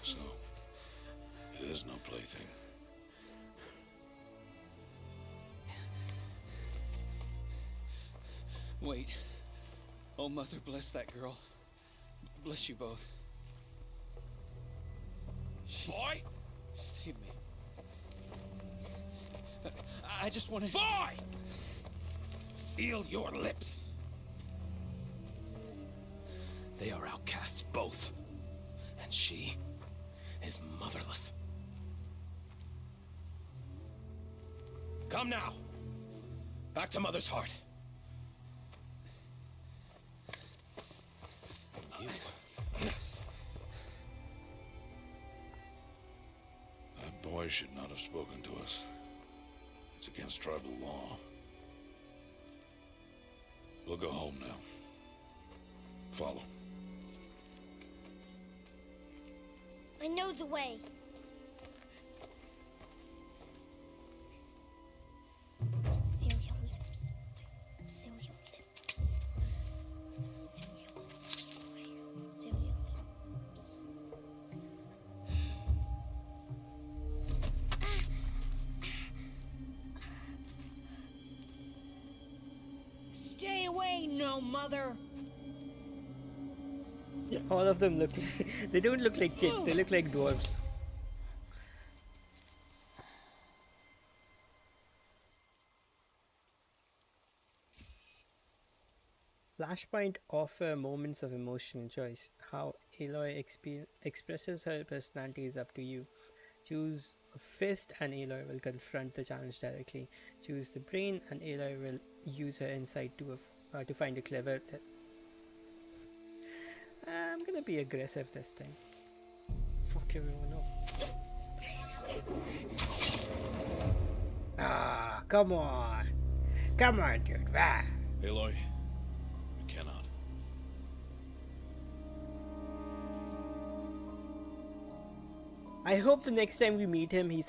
So, it is no plaything. Wait. Oh, Mother, bless that girl. Bless you both. Boy! She saved me. I just wanted... Boy! Seal your lips. They are outcasts, both. And she is motherless. Come now. Back to Mother's heart. And you. That boy should not have spoken to us. It's against tribal law. We'll go home now. Follow. I know the way. Seal your lips. Seal your lips. Seal your lips, boy. Seal your lips. Stay away, no mother. All of them look like, they don't look like kids, they look like dwarves. Flashpoint offer moments of emotional choice. How Aloy expresses her personality is up to you. Choose a fist and Aloy will confront the challenge directly. Choose the brain and Aloy will use her insight to find a clever... I'm gonna be aggressive this time. Fuck everyone up. Ah, come on. Come on, dude. Ah. Aloy, we cannot. I hope the next time we meet him, he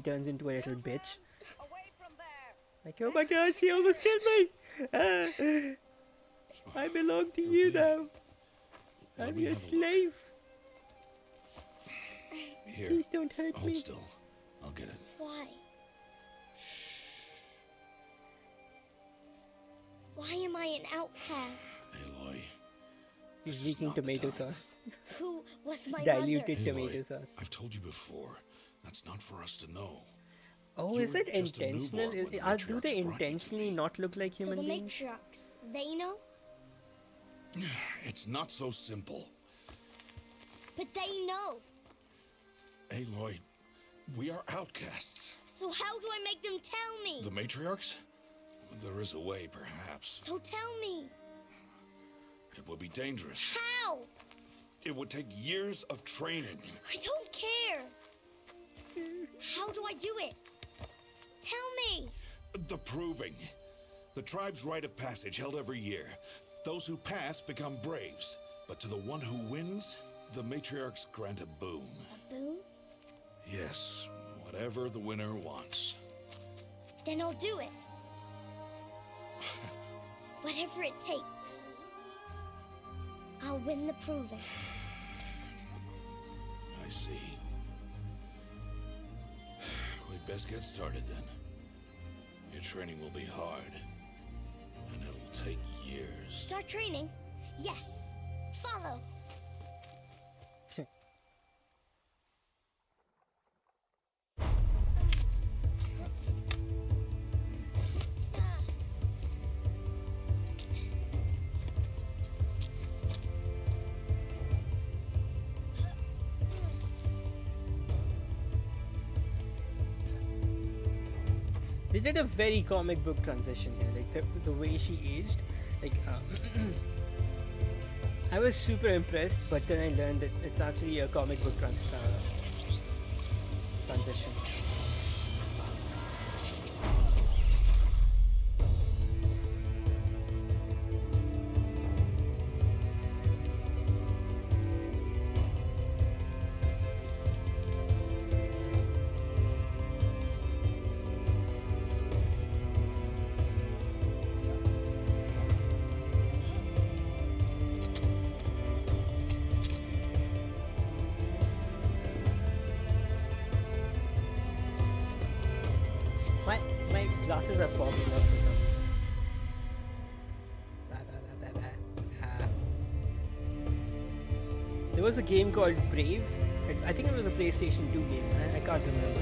turns into a little bitch. Away from there. Like, oh my gosh, he almost killed me. I belong to you now. Let I'm me your have a look. slave. Here, Please don't hurt hold me. still. I'll get it. Why? Why am I an outcast? Aloy. He's this is leaking not the tomato time. sauce. Who was my Diluted Aloy, tomato sauce. I've told you before. That's not for us to know. Oh, You is were it just a intentional? newborn when the Do matriarchs they brought you to intentionally me. not look like So human the beings? matriarchs, they know? It's not so simple. But they know. Aloy, we are outcasts. So how do I make them tell me? The matriarchs? There is a way, perhaps. So tell me. It would be dangerous. How? It would take years of training. I don't care. How do I do it? Tell me. The proving. The tribe's rite of passage held every year. Those who pass become braves. But to the one who wins, the matriarchs grant a boon. A boon? Yes, whatever the winner wants. Then I'll do it. Whatever it takes. I'll win the proving. I see. We'd best get started then. Your training will be hard. And it'll take years. Start training? Yes. Follow. They did a very comic book transition here, like the way she aged. Like, I was super impressed, but then I learned that it's actually a comic book transition. My glasses are fogging up for some reason. There was a game called Brave. I think it was a PlayStation 2 game. I can't remember.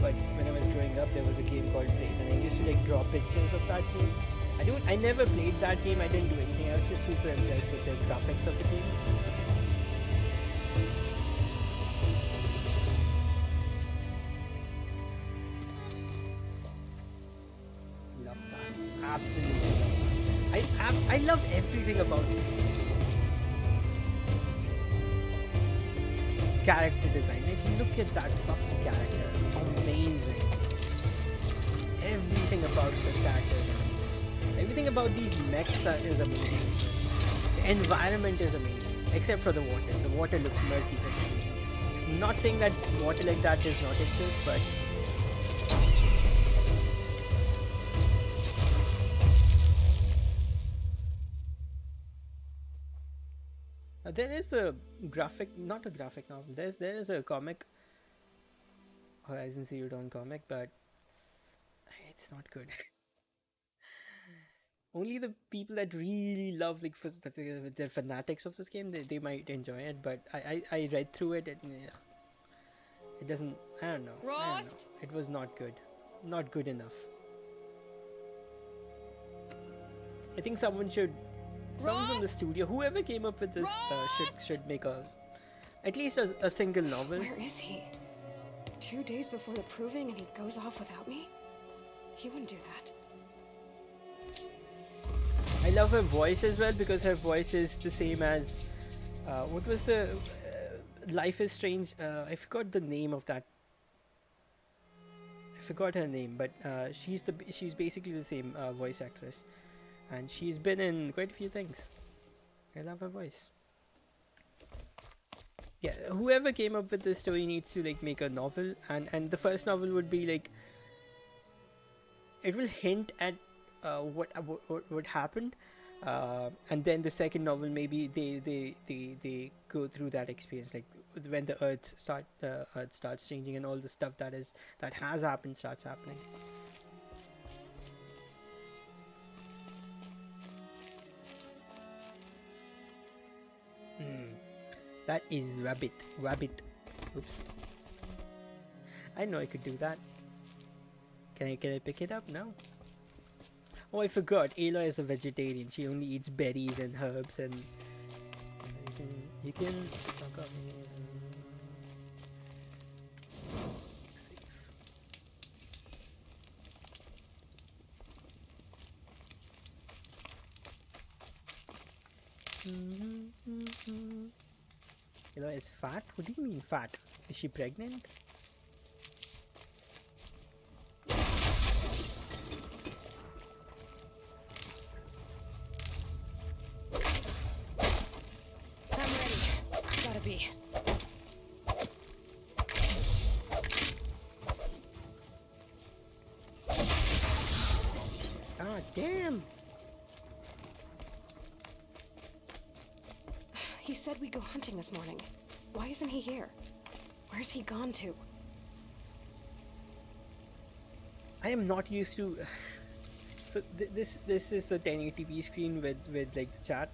But when I was growing up, there was a game called Brave, and I used to like draw pictures of that game. I never played that game. I didn't do anything. I was just super impressed with the graphics of the game. Love that. Absolutely love that. I love everything about it. Character design. Like, look at that fucking character. Amazing. Everything about this character is amazing. Everything about these mechs is amazing. The environment is amazing. Except for the water. The water looks murky for some reason. I'm not saying that water like that does not exist, but there is a not a graphic novel. There is a comic, Horizon Zero Dawn comic, but it's not good. Only the people that really love, like, they're fanatics of this game, they might enjoy it. But I read through it. It doesn't. I don't know. It was not good. Not good enough. I think someone from the studio, whoever came up with this, should make at least a single novel. Where is he? 2 days before the proving and he goes off without me? He wouldn't do that. I love her voice as well because her voice is the same as what was the Life is Strange. I forgot the name of that. I forgot her name, but she's basically the same voice actress, and she's been in quite a few things. I love her voice. Yeah, whoever came up with this story needs to like make a novel, and the first novel would be like, it will hint at what happened, and then the second novel maybe they go through that experience, like when the earth starts changing and all the stuff that has happened starts happening. That is rabbit. Oops. I know I could do that. Can I pick it up? No. Oh, I forgot. Aloy is a vegetarian. She only eats berries and herbs, and you can fuck up. Safe. Aloy is fat? What do you mean fat? Is she pregnant? Damn! He said we'd go hunting this morning. Why isn't he here? Where's he gone to? I am not used to... So this is the 1080p screen with like the chat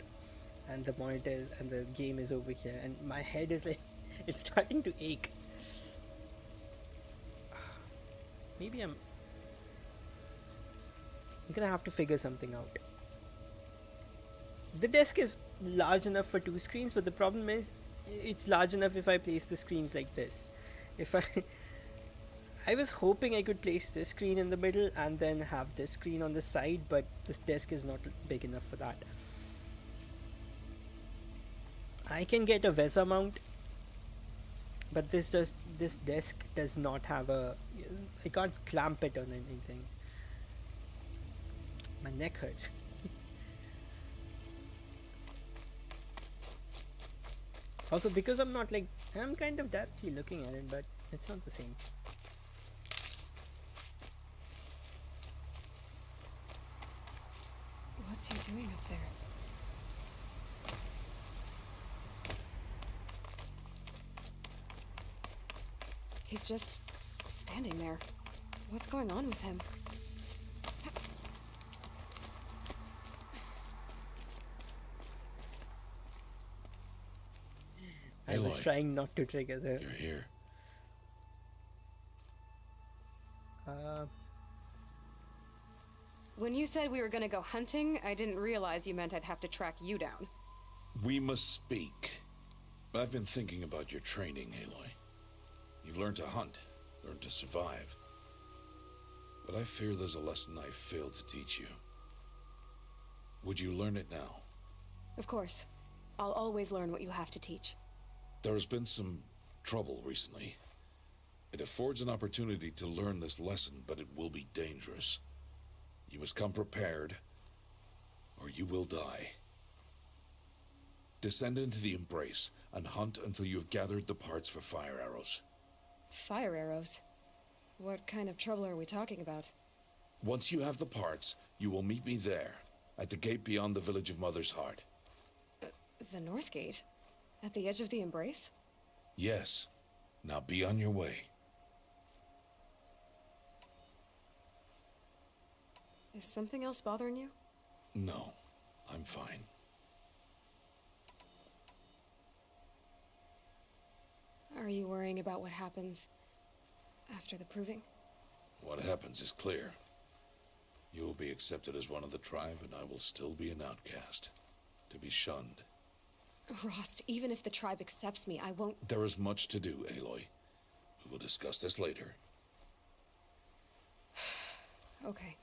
and the monitors, and the game is over here, and my head is like, it's starting to ache. Maybe I'm gonna have to figure something out. The desk is large enough for 2 screens, but the problem is it's large enough if I place the screens like this. If I was hoping I could place this screen in the middle and then have this screen on the side, but this desk is not big enough for that. I can get a VESA mount, but this desk does not have a... I can't clamp it on anything. My neck hurts. Also, because I'm not like... I'm kind of daptly looking at it, but it's not the same. What's he doing up there? He's just standing there. What's going on with him? I was trying not to trigger the... You're here. When you said we were gonna go hunting, I didn't realize you meant I'd have to track you down. We must speak. I've been thinking about your training, Aloy. You've learned to hunt, learned to survive. But I fear there's a lesson I've failed to teach you. Would you learn it now? Of course. I'll always learn what you have to teach. There has been some trouble recently. It affords an opportunity to learn this lesson, but it will be dangerous. You must come prepared, or you will die. Descend into the Embrace and hunt until you have gathered the parts for fire arrows. Fire arrows? What kind of trouble are we talking about? Once you have the parts, you will meet me there, at the gate beyond the village of Mother's Heart. The North Gate? At the edge of the Embrace? Yes. Now be on your way. Is something else bothering you? No, I'm fine. Are you worrying about what happens after the proving? What happens is clear. You will be accepted as one of the tribe, and I will still be an outcast, to be shunned. Rost, even if the tribe accepts me, I won't... There is much to do, Aloy. We will discuss this later. Okay.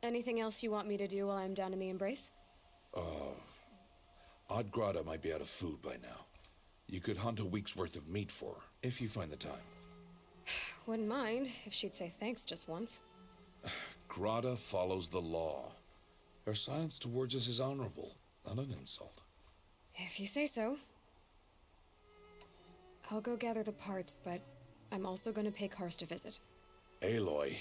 Anything else you want me to do while I'm down in the embrace? Odd Grata might be out of food by now. You could hunt a week's worth of meat for her, if you find the time. Wouldn't mind if she'd say thanks just once. Grata follows the law. Her silence towards us is honorable, not an insult. If you say so. I'll go gather the parts, but I'm also going to pay Karst a visit. Aloy,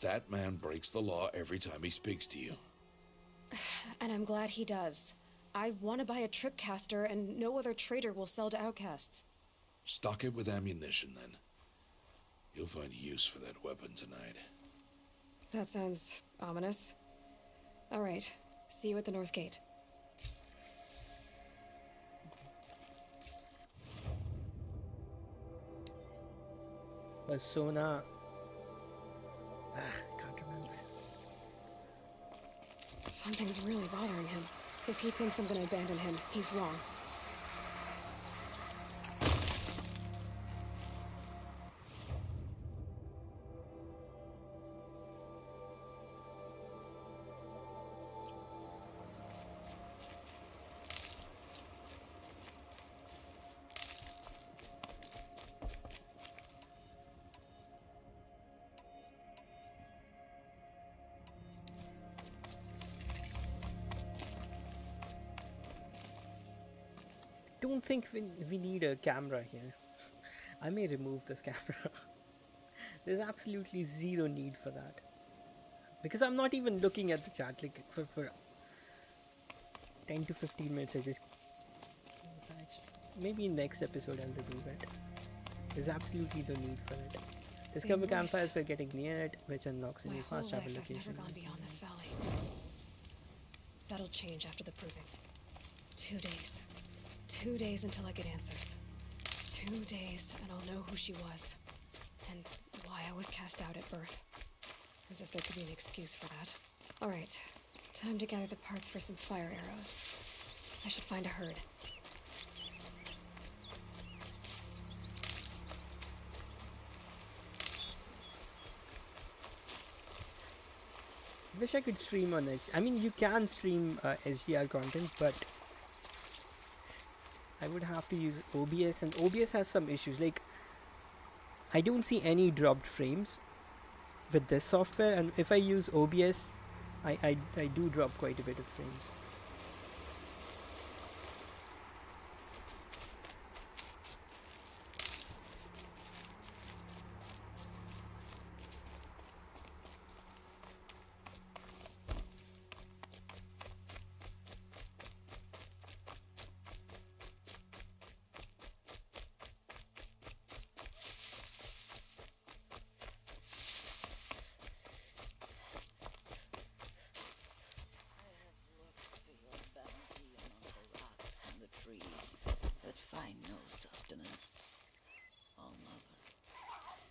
that man breaks the law every time he speaks to you. And I'm glad he does. I want to buy a tripcaster, and no other trader will sell to outcasts. Stock it with ammunition, then. You'll find use for that weapon tonight. That sounds ominous. All right. See you at the North Gate. Persona. Can't remember. Something's really bothering him. If he thinks I'm gonna abandon him, he's wrong. Don't think we need a camera here. I may remove this camera. There's absolutely zero need for that. Because I'm not even looking at the chat. Like for 10 to 15 minutes I just... Maybe next episode I'll remove it. There's absolutely no need for it. Discover campfires by getting near it, which unlocks a new fast travel location. I've never gone beyond this valley. That'll change after the proving. 2 days. 2 days until I get answers. 2 days and I'll know who she was. And why I was cast out at birth. As if there could be an excuse for that. Alright, time to gather the parts for some fire arrows. I should find a herd. I wish I could stream on this. I mean, you can stream HDR content, but I would have to use OBS, and OBS has some issues. Like, I don't see any dropped frames with this software, and if I use OBS, I do drop quite a bit of frames.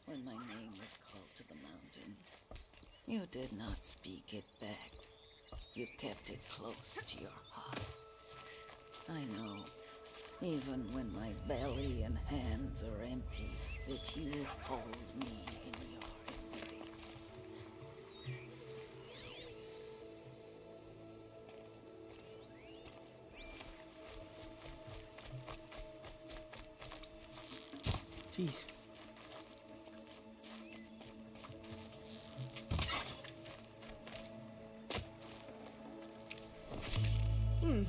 When my name was called to the mountain, you did not speak it back. You kept it close to your heart. I know, even when my belly and hands are empty, that you hold me in your embrace. Jeez. No.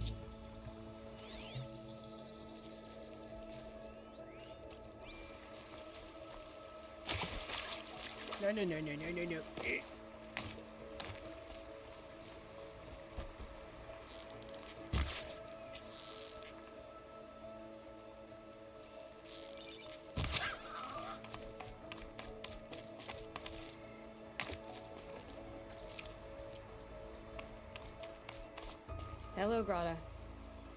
Hello, Grata.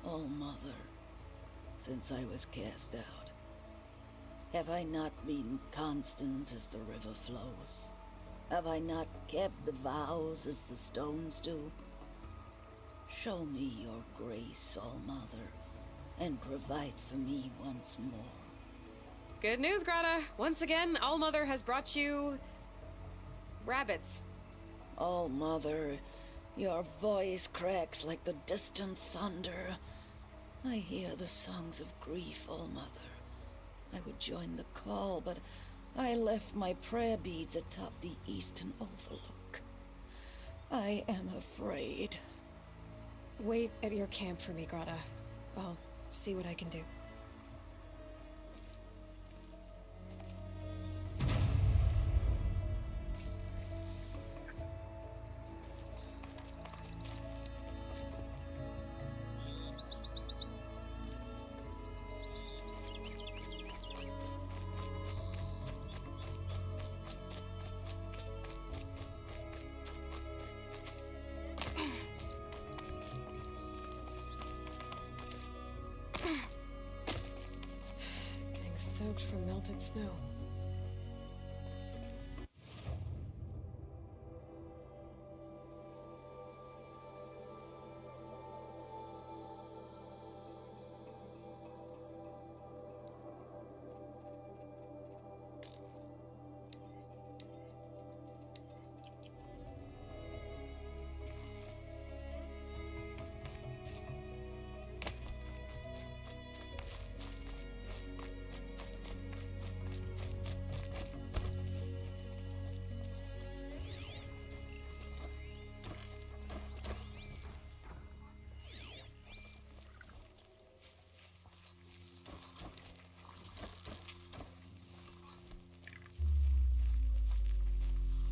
Oh, Mother, since I was cast out, have I not been constant as the river flows? Have I not kept the vows as the stones do? Show me your grace, All Mother, and provide for me once more. Good news, Grata. Once again, Allmother has brought you... rabbits. Oh, Mother, your voice cracks like the distant thunder. I hear the songs of grief, oh, Mother. I would join the call, but I left my prayer beads atop the eastern overlook. I am afraid. Wait at your camp for me, Grata. I'll see what I can do. Soaked from melted snow.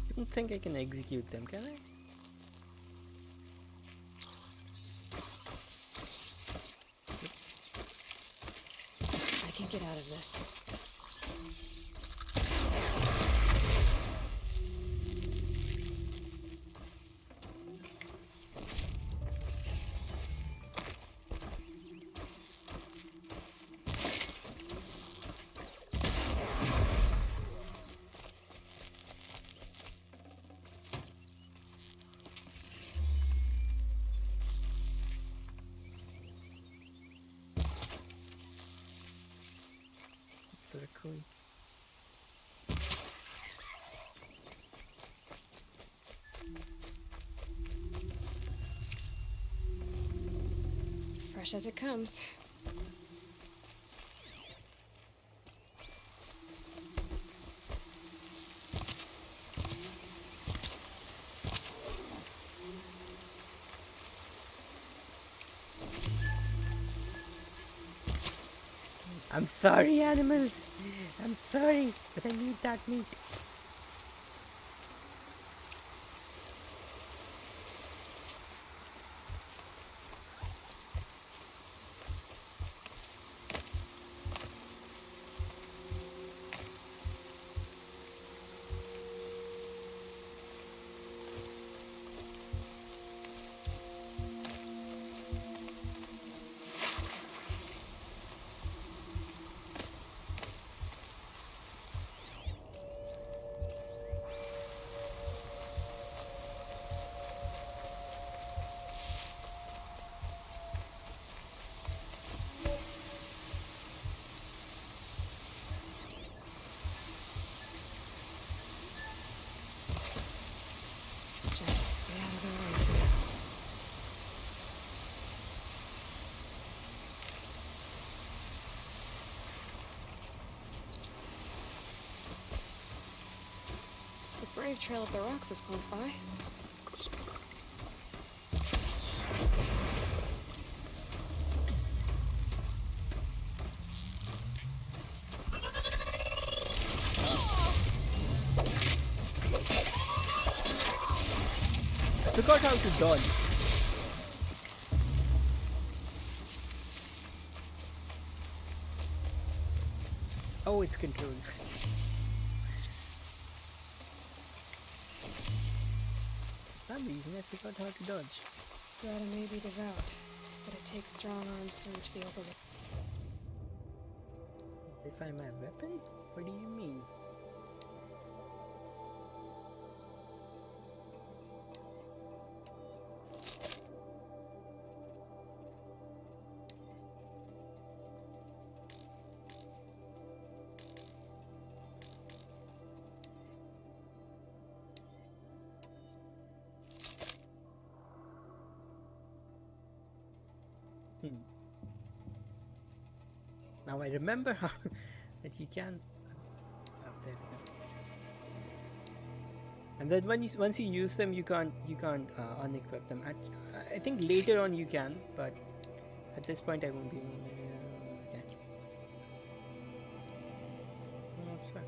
I don't think I can execute them, can I? I can get out of this. It's a raccoon. Fresh as it comes. I'm sorry, animals. I'm sorry, but I need that meat. Just stay out of the way for now. The brave trail of the rocks is close by. I forgot how to dodge. Oh, it's controlled. For some reason, I forgot how to dodge. Grata may be devout, but it takes strong arms to reach the overlook. Modify my weapon? What do you mean? Now I remember how that you can. Oh, there we go. And then once you use them, you can't unequip them. I think later on you can, but at this point I won't be able to. Okay. Oh, that's right.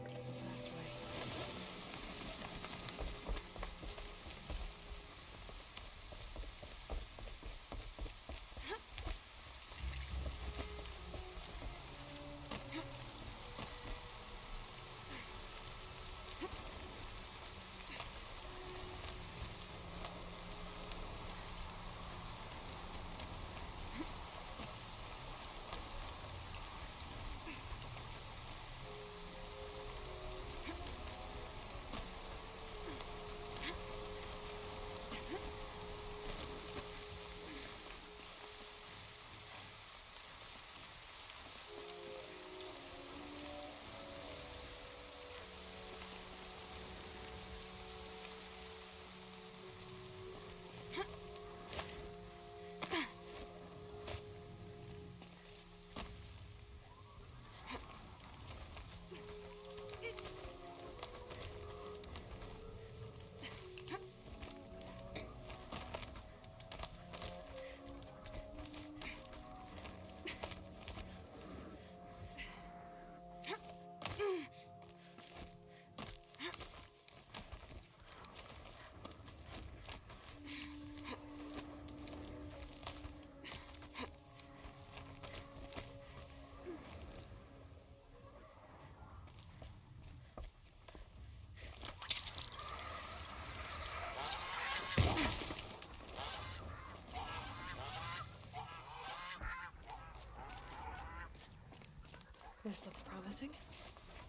This looks promising.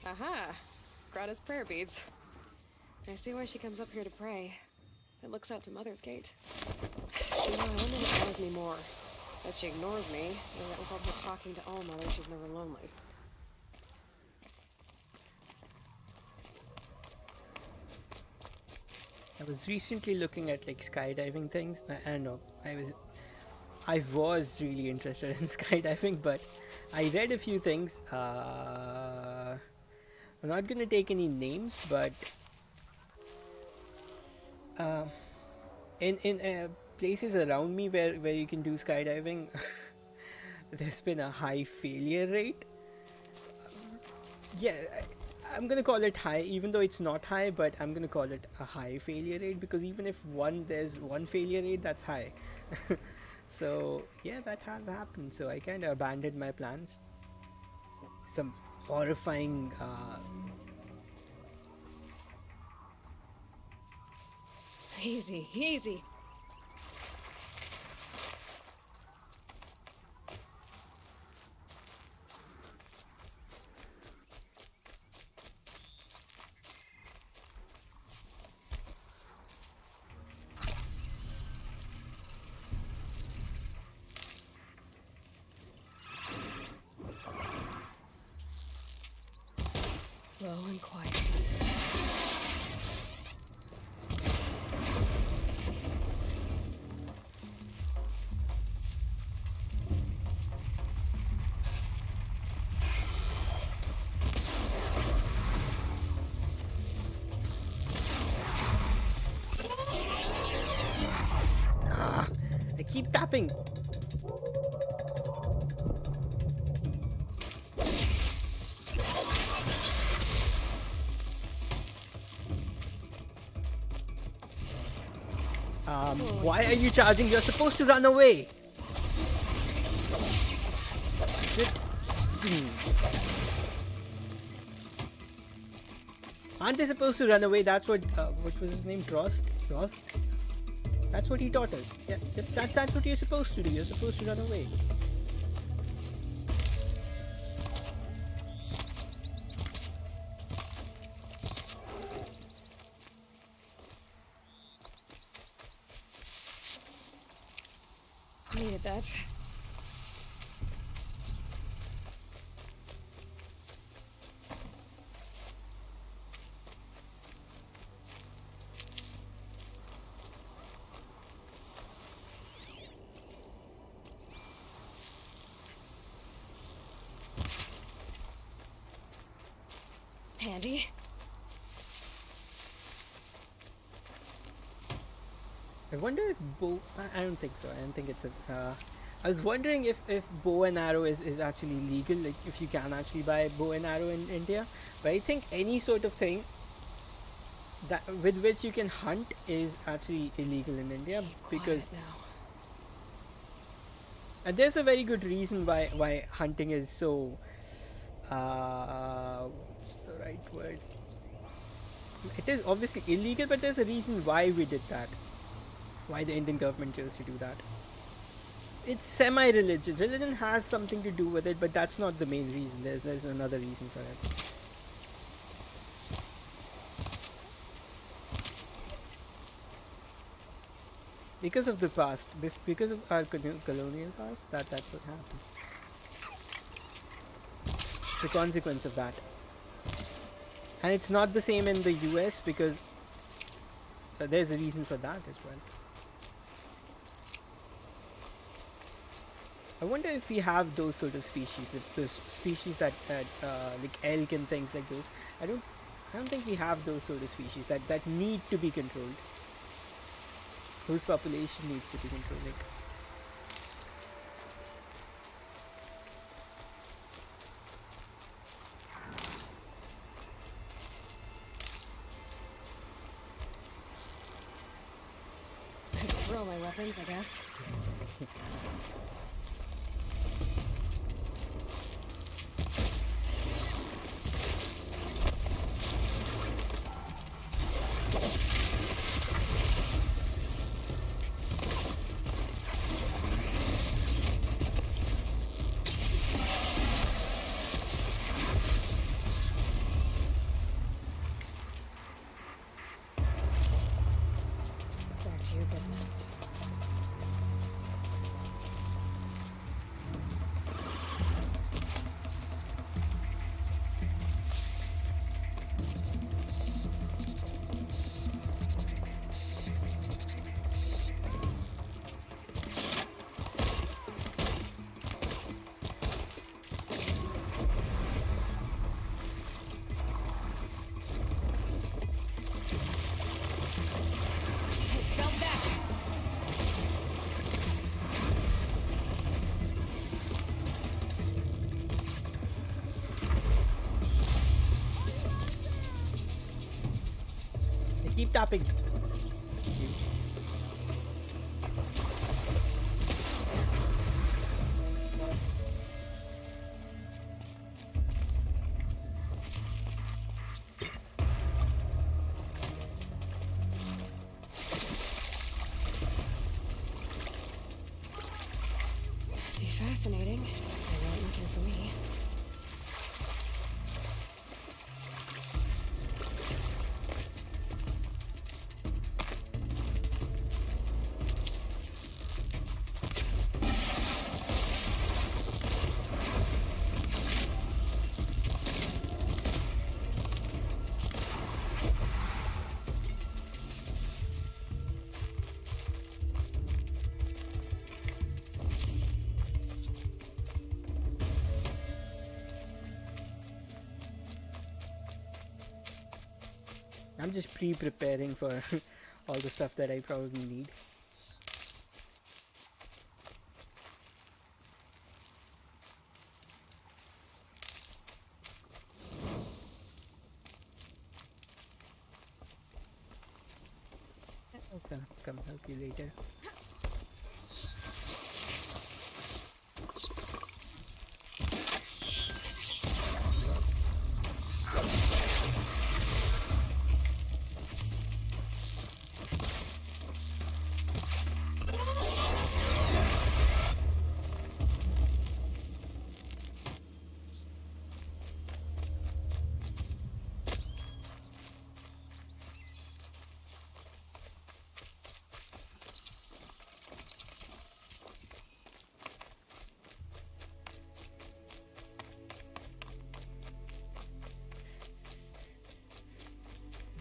Aha! Grata's prayer beads. I see why she comes up here to pray. It looks out to Mother's Gate. You know, I wonder what bothers me more. That she ignores me, or that with all her talking to All Mother, she's never lonely. I was recently looking at like skydiving things. I don't know. I was really interested in skydiving, but I read a few things. I'm not gonna take any names, but in places around me where you can do skydiving, there's been a high failure rate. Yeah, I'm gonna call it high, even though it's not high, but I'm gonna call it a high failure rate, because even if there's one failure rate, that's high. So yeah, that has happened. So I kind of abandoned my plans. Some horrifying Easy, easy. Slow and quiet. I keep tapping. Why are you charging? You're supposed to run away. Aren't they supposed to run away? That's what was his name? Rost? That's what he taught us. Yeah, that's what you're supposed to do. You're supposed to run away. Needed that. handy. I wonder if bow. I don't think so. I don't think it's a. I was wondering if bow and arrow is actually legal, like if you can actually buy bow and arrow in India. But I think any sort of thing that with which you can hunt is actually illegal in India, because and there's a very good reason why hunting is so what's the right word? It is obviously illegal, but there's a reason why we did that. Why the Indian government chose to do that. It's semi-religion. Religion has something to do with it, but that's not the main reason. There's another reason for it. Because of the past, because of our colonial past, that's what happened. It's a consequence of that. And it's not the same in the US, because there's a reason for that as well. I wonder if we have those sort of species, those species that like elk and things like those. I don't think we have those sort of species that need to be controlled. Whose population needs to be controlled. Like, could throw my weapons, I guess. Back to your business. keep tapping. Be fascinating. They weren't looking for me. I'm just pre-preparing for all the stuff that I probably need. Okay, come help you later.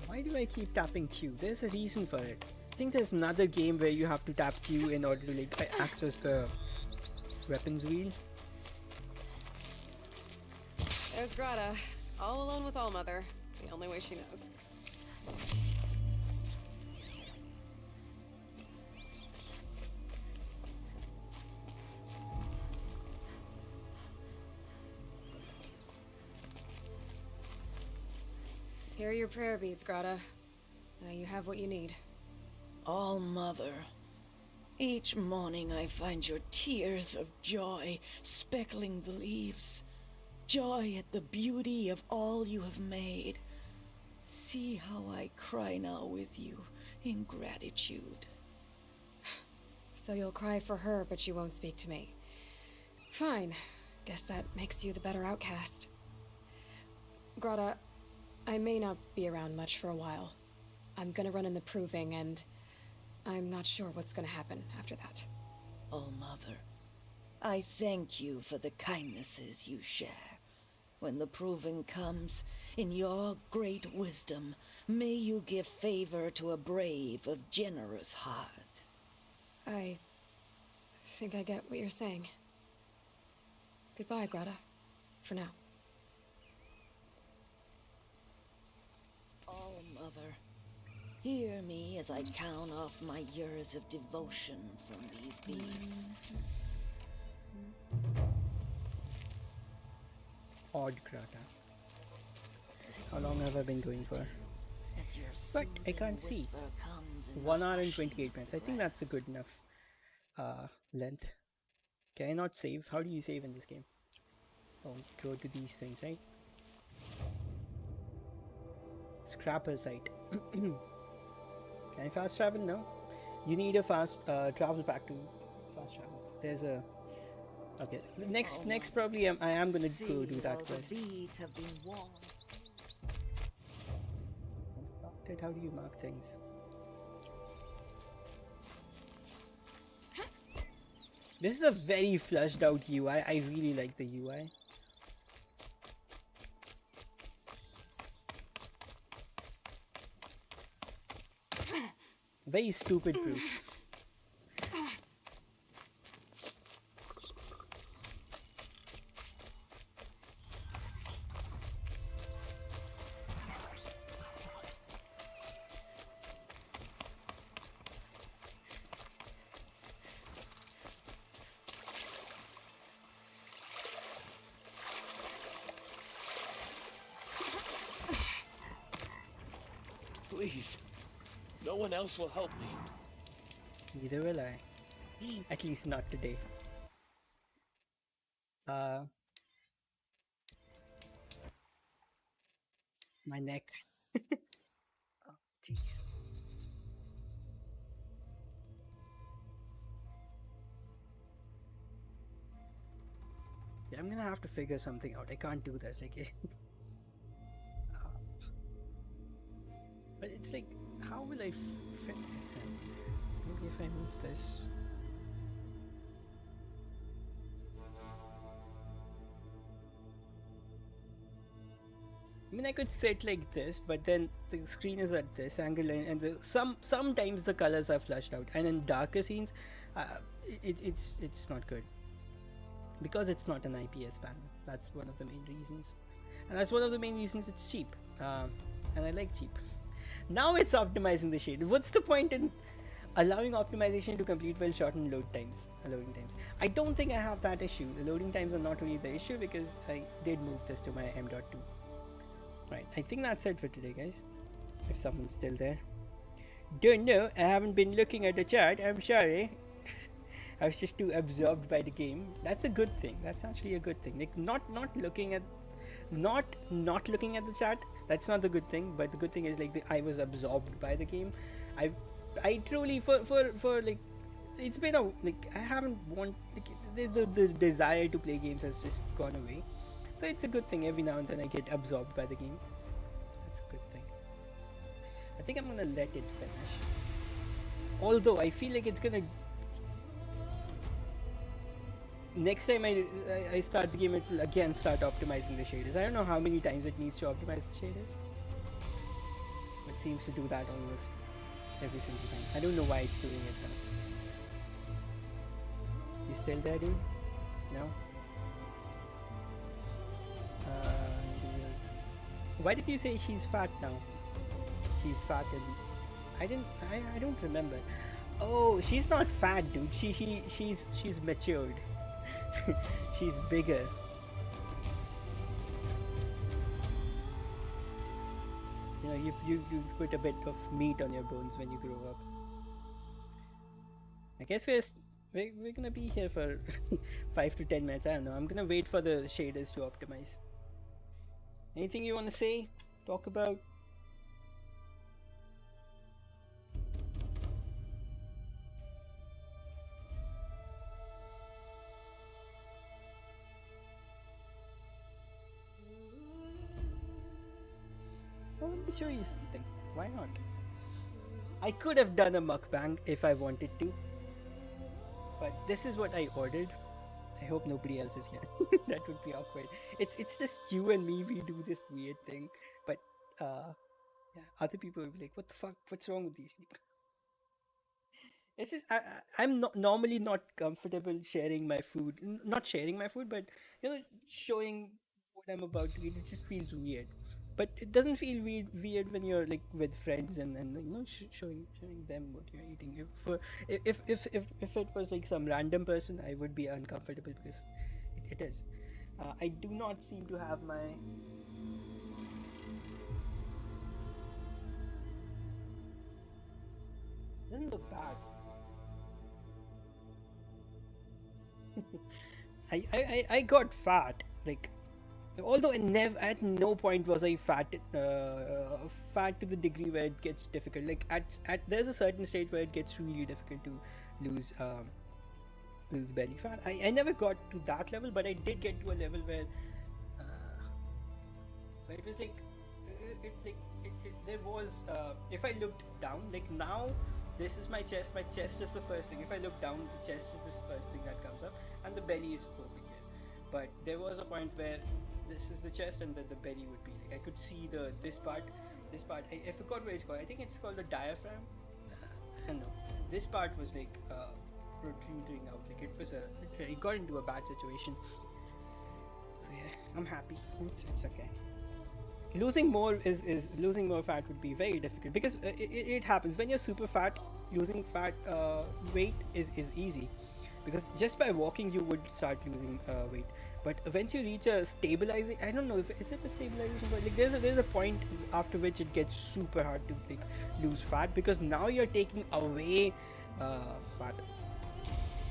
Why do I keep tapping Q? There's a reason for it. I think there's another game where you have to tap Q in order to like access the weapons wheel. There's Grata. All alone with All Mother. The only way she knows. Here are your prayer beads, Grata. Now you have what you need. All Mother, each morning I find your tears of joy speckling the leaves. Joy at the beauty of all you have made. See how I cry now with you in gratitude. So you'll cry for her, but you won't speak to me. Fine. Guess that makes you the better outcast. Grata, I may not be around much for a while. I'm gonna run in the proving, and I'm not sure what's gonna happen after that. All Mother, I thank you for the kindnesses you share. When the proving comes, in your great wisdom, may you give favor to a brave of generous heart. I think I get what you're saying. Goodbye, Grata. For now. All Mother, hear me as I count off my years of devotion from these beads. Odd Grata. How long have I been going for? But I can't see. 1 hour and 28 minutes. I think that's a good enough length. Can I not save? How do you save in this game? Oh, go to these things, right? Scrapper site. Can I fast travel? No. You need a fast travel pack to fast travel. There's a... Okay. Next probably I am gonna go do that quest. Beads have been worn. How do you mark things? This is a very flushed out UI. I really like the UI. Very stupid proof. Please. No one else will help me. Neither will I. At least not today. My neck. Oh, jeez. Yeah, I'm gonna have to figure something out. I can't do this. Like, but it's like, how will I fit it? Maybe if I move this. I mean, I could sit like this, but then the screen is at this angle, and sometimes the colors are flushed out, and in darker scenes, it's not good because it's not an IPS panel. That's one of the main reasons, and that's one of the main reasons it's cheap, and I like cheap. Now it's optimizing the shade. What's the point in allowing optimization to complete while shorten loading times? I don't think I have that issue. The loading times are not really the issue because I did move this to my M.2. Right, I think that's it for today, guys. If someone's still there. Don't know, I haven't been looking at the chat, I'm sorry. I was just too absorbed by the game. That's a good thing. That's actually a good thing. Like not looking at the chat, that's not the good thing, but the good thing is like I was absorbed by the game. I truly for like, it's been a like I haven't want like the desire to play games has just gone away. So it's a good thing every now and then I get absorbed by the game. That's a good thing. I think I'm gonna let it finish. Although I feel like it's gonna... Next time I start the game, it will again start optimizing the shaders. I don't know how many times it needs to optimize the shaders. But it seems to do that almost every single time. I don't know why it's doing it though. You still there, dude? No? Why did you say she's fat now? She's fat and I don't remember. Oh, she's not fat, dude. She's matured. She's bigger. You know, you put a bit of meat on your bones when you grow up. I guess we're gonna be here for 5 to 10 minutes. I don't know. I'm gonna wait for the shaders to optimize. Anything you want to say? Talk about? Well, let me show you something. Why not? I could have done a mukbang if I wanted to, but this is what I ordered. I hope nobody else is here. That would be awkward. It's just you and me. We do this weird thing, but yeah, other people will be like, "What the fuck? What's wrong with these people?" It's just I'm not normally not comfortable sharing my food. Not sharing my food, but you know, showing what I'm about to eat. It just feels weird. But it doesn't feel weird when you're like with friends and you know showing them what you're eating. If it was like some random person, I would be uncomfortable because it is. I do not seem to have my. Doesn't look bad. I got fat, like, although at no point was I fat to the degree where it gets difficult. Like at there's a certain stage where it gets really difficult to lose belly fat. I never got to that level, but I did get to a level where it was like there was if I looked down, like now this is my chest is the first thing. If I look down, the chest is the first thing that comes up and the belly is over here. But there was a point where this is the chest and then the belly would be like I could see this part. I forgot where it's called. I think it's called the diaphragm. I don't know. This part was like protruding out. Like it got into a bad situation. So yeah, I'm happy. It's okay. Losing more fat would be very difficult because it happens when you're super fat. Losing fat weight is easy because just by walking you would start losing weight. But once you reach a stabilizing, I don't know if is it a stabilization, but like there's a point after which it gets super hard to like lose fat because now you're taking away fat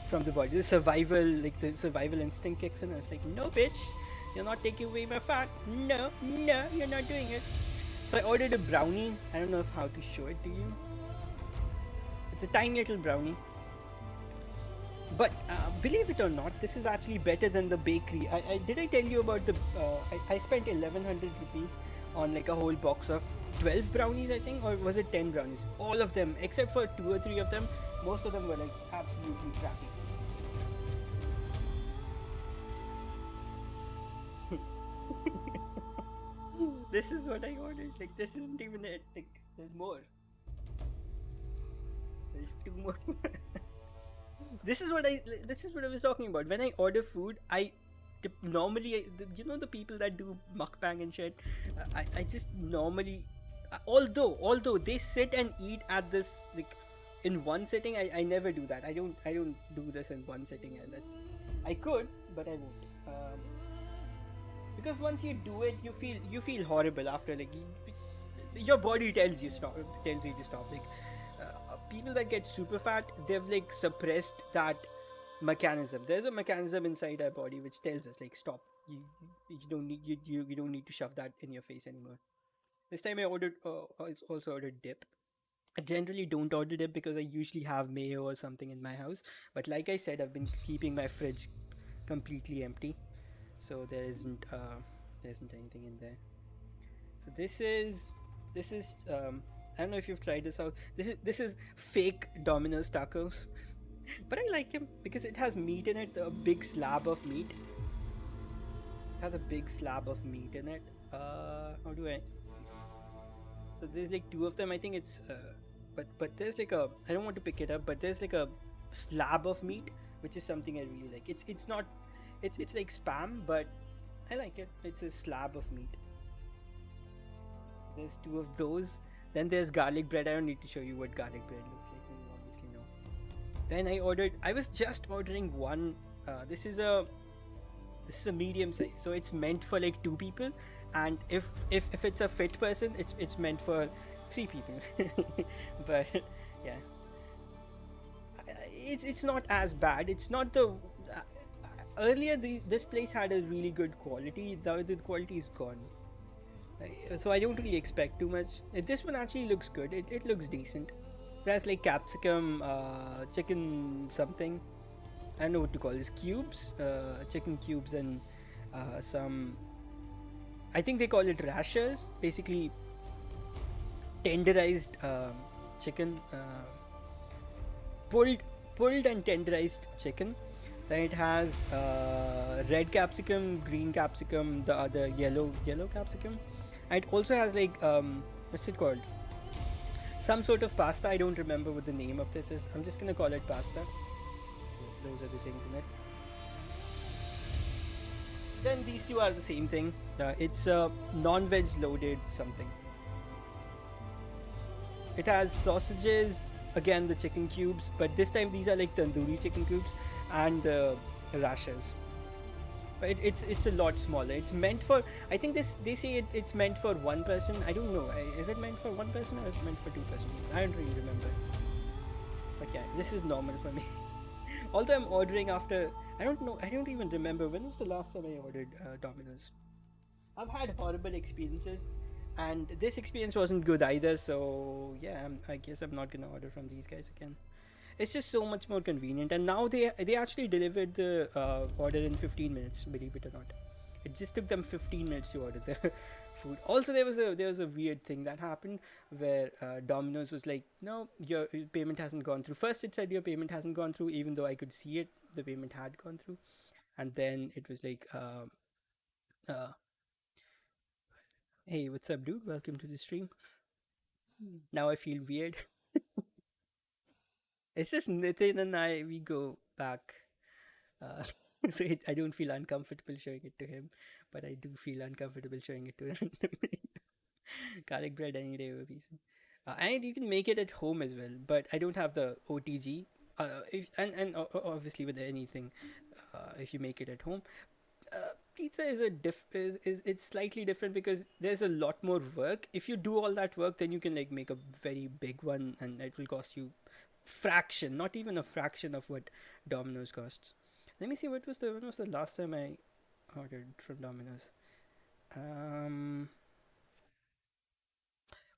from the body. The survival instinct kicks in. And it's like, no, bitch, you're not taking away my fat. No, you're not doing it. So I ordered a brownie. I don't know how to show it to you. It's a tiny little brownie. But believe it or not, this is actually better than the bakery. Did I tell you about the? I spent 1100 rupees on like a whole box of 12 brownies, I think, or was it 10 brownies? All of them, except for 2 or 3 of them, most of them were like absolutely crappy. This is what I ordered. Like this isn't even it. Like there's more. There's 2 more. This is what I was talking about. When I order food, normally, you know, the people that do mukbang and shit, I just normally, although they sit and eat at this like in one sitting, I never do that. I don't do this in one sitting, and I could, but I won't. Because once you do it, you feel horrible after. Like your body tells you to stop. Like people that get super fat, they've like suppressed that mechanism. There's a mechanism inside our body which tells us like stop. You don't need to shove that in your face anymore. This time I also ordered dip. I generally don't order dip because I usually have mayo or something in my house. But like I said, I've been keeping my fridge completely empty, so there isn't anything in there. So this is I don't know if you've tried this out. This is fake Domino's tacos, but I like them because it has meat in it, a big slab of meat. It has a big slab of meat in it. How do I? So there's like 2 of them. I think it's but there's like a, I don't want to pick it up, but there's like a slab of meat, which is something I really like. It's not, it's like spam, but I like it. It's a slab of meat. There's 2 of those. Then there's garlic bread. I don't need to show you what garlic bread looks like. You obviously know. Then I was just ordering one. This is a medium size, so it's meant for like 2 people. And if it's a fit person, it's meant for 3 people. But yeah, it's not as bad. It's not the earlier this place had a really good quality. Now the quality is gone. So I don't really expect too much. This one actually looks good. It looks decent. There's like capsicum, chicken something. I don't know what to call this. Cubes, chicken cubes, and some. I think they call it rashers. Basically, tenderized chicken, pulled and tenderized chicken. Then it has red capsicum, green capsicum, the other yellow capsicum. And it also has like what's it called? Some sort of pasta. I don't remember what the name of this is. I'm just gonna call it pasta. Those are the things in it. Then these two are the same thing. It's a non-veg loaded something. It has sausages, again the chicken cubes, but this time these are like tandoori chicken cubes, and rashers. But it's a lot smaller. It's meant for, I think they say it's meant for 1 person. I don't know. Is it meant for 1 person or is it meant for 2 person? I don't really remember. But yeah, this is normal for me. Although I'm ordering after, I don't know, I don't even remember when was the last time I ordered Domino's. I've had horrible experiences, and this experience wasn't good either. So yeah, I guess I'm not gonna order from these guys again. It's just so much more convenient, and now they actually delivered the order in 15 minutes. Believe it or not, it just took them 15 minutes to order the food. Also, there was a weird thing that happened where Domino's was like, no, your payment hasn't gone through. First, it said your payment hasn't gone through, even though I could see it, the payment had gone through, and then it was like, hey, what's up, dude? Welcome to the stream. Now I feel weird. It's just Nitin and I, we go back. So I don't feel uncomfortable showing it to him, but I do feel uncomfortable showing it to him. Garlic bread any day would be. And you can make it at home as well, but I don't have the OTG. And obviously with anything, if you make it at home, pizza is it's slightly different because there's a lot more work. If you do all that work, then you can like make a very big one, and it will cost you fraction, not even a fraction of what Domino's costs. Let me see when was the last time I ordered from Domino's.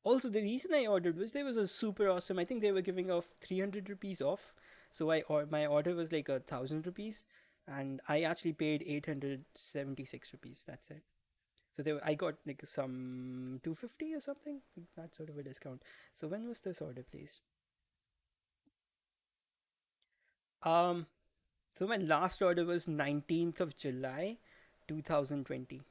Also, the reason I ordered was there was a super awesome. I think they were giving off 300 rupees off. So my order was like 1,000 rupees, and I actually paid 876 rupees. That's it. So I got like some 250 or something, that sort of a discount. So when was this order placed? So my last order was 19th of July, 2020.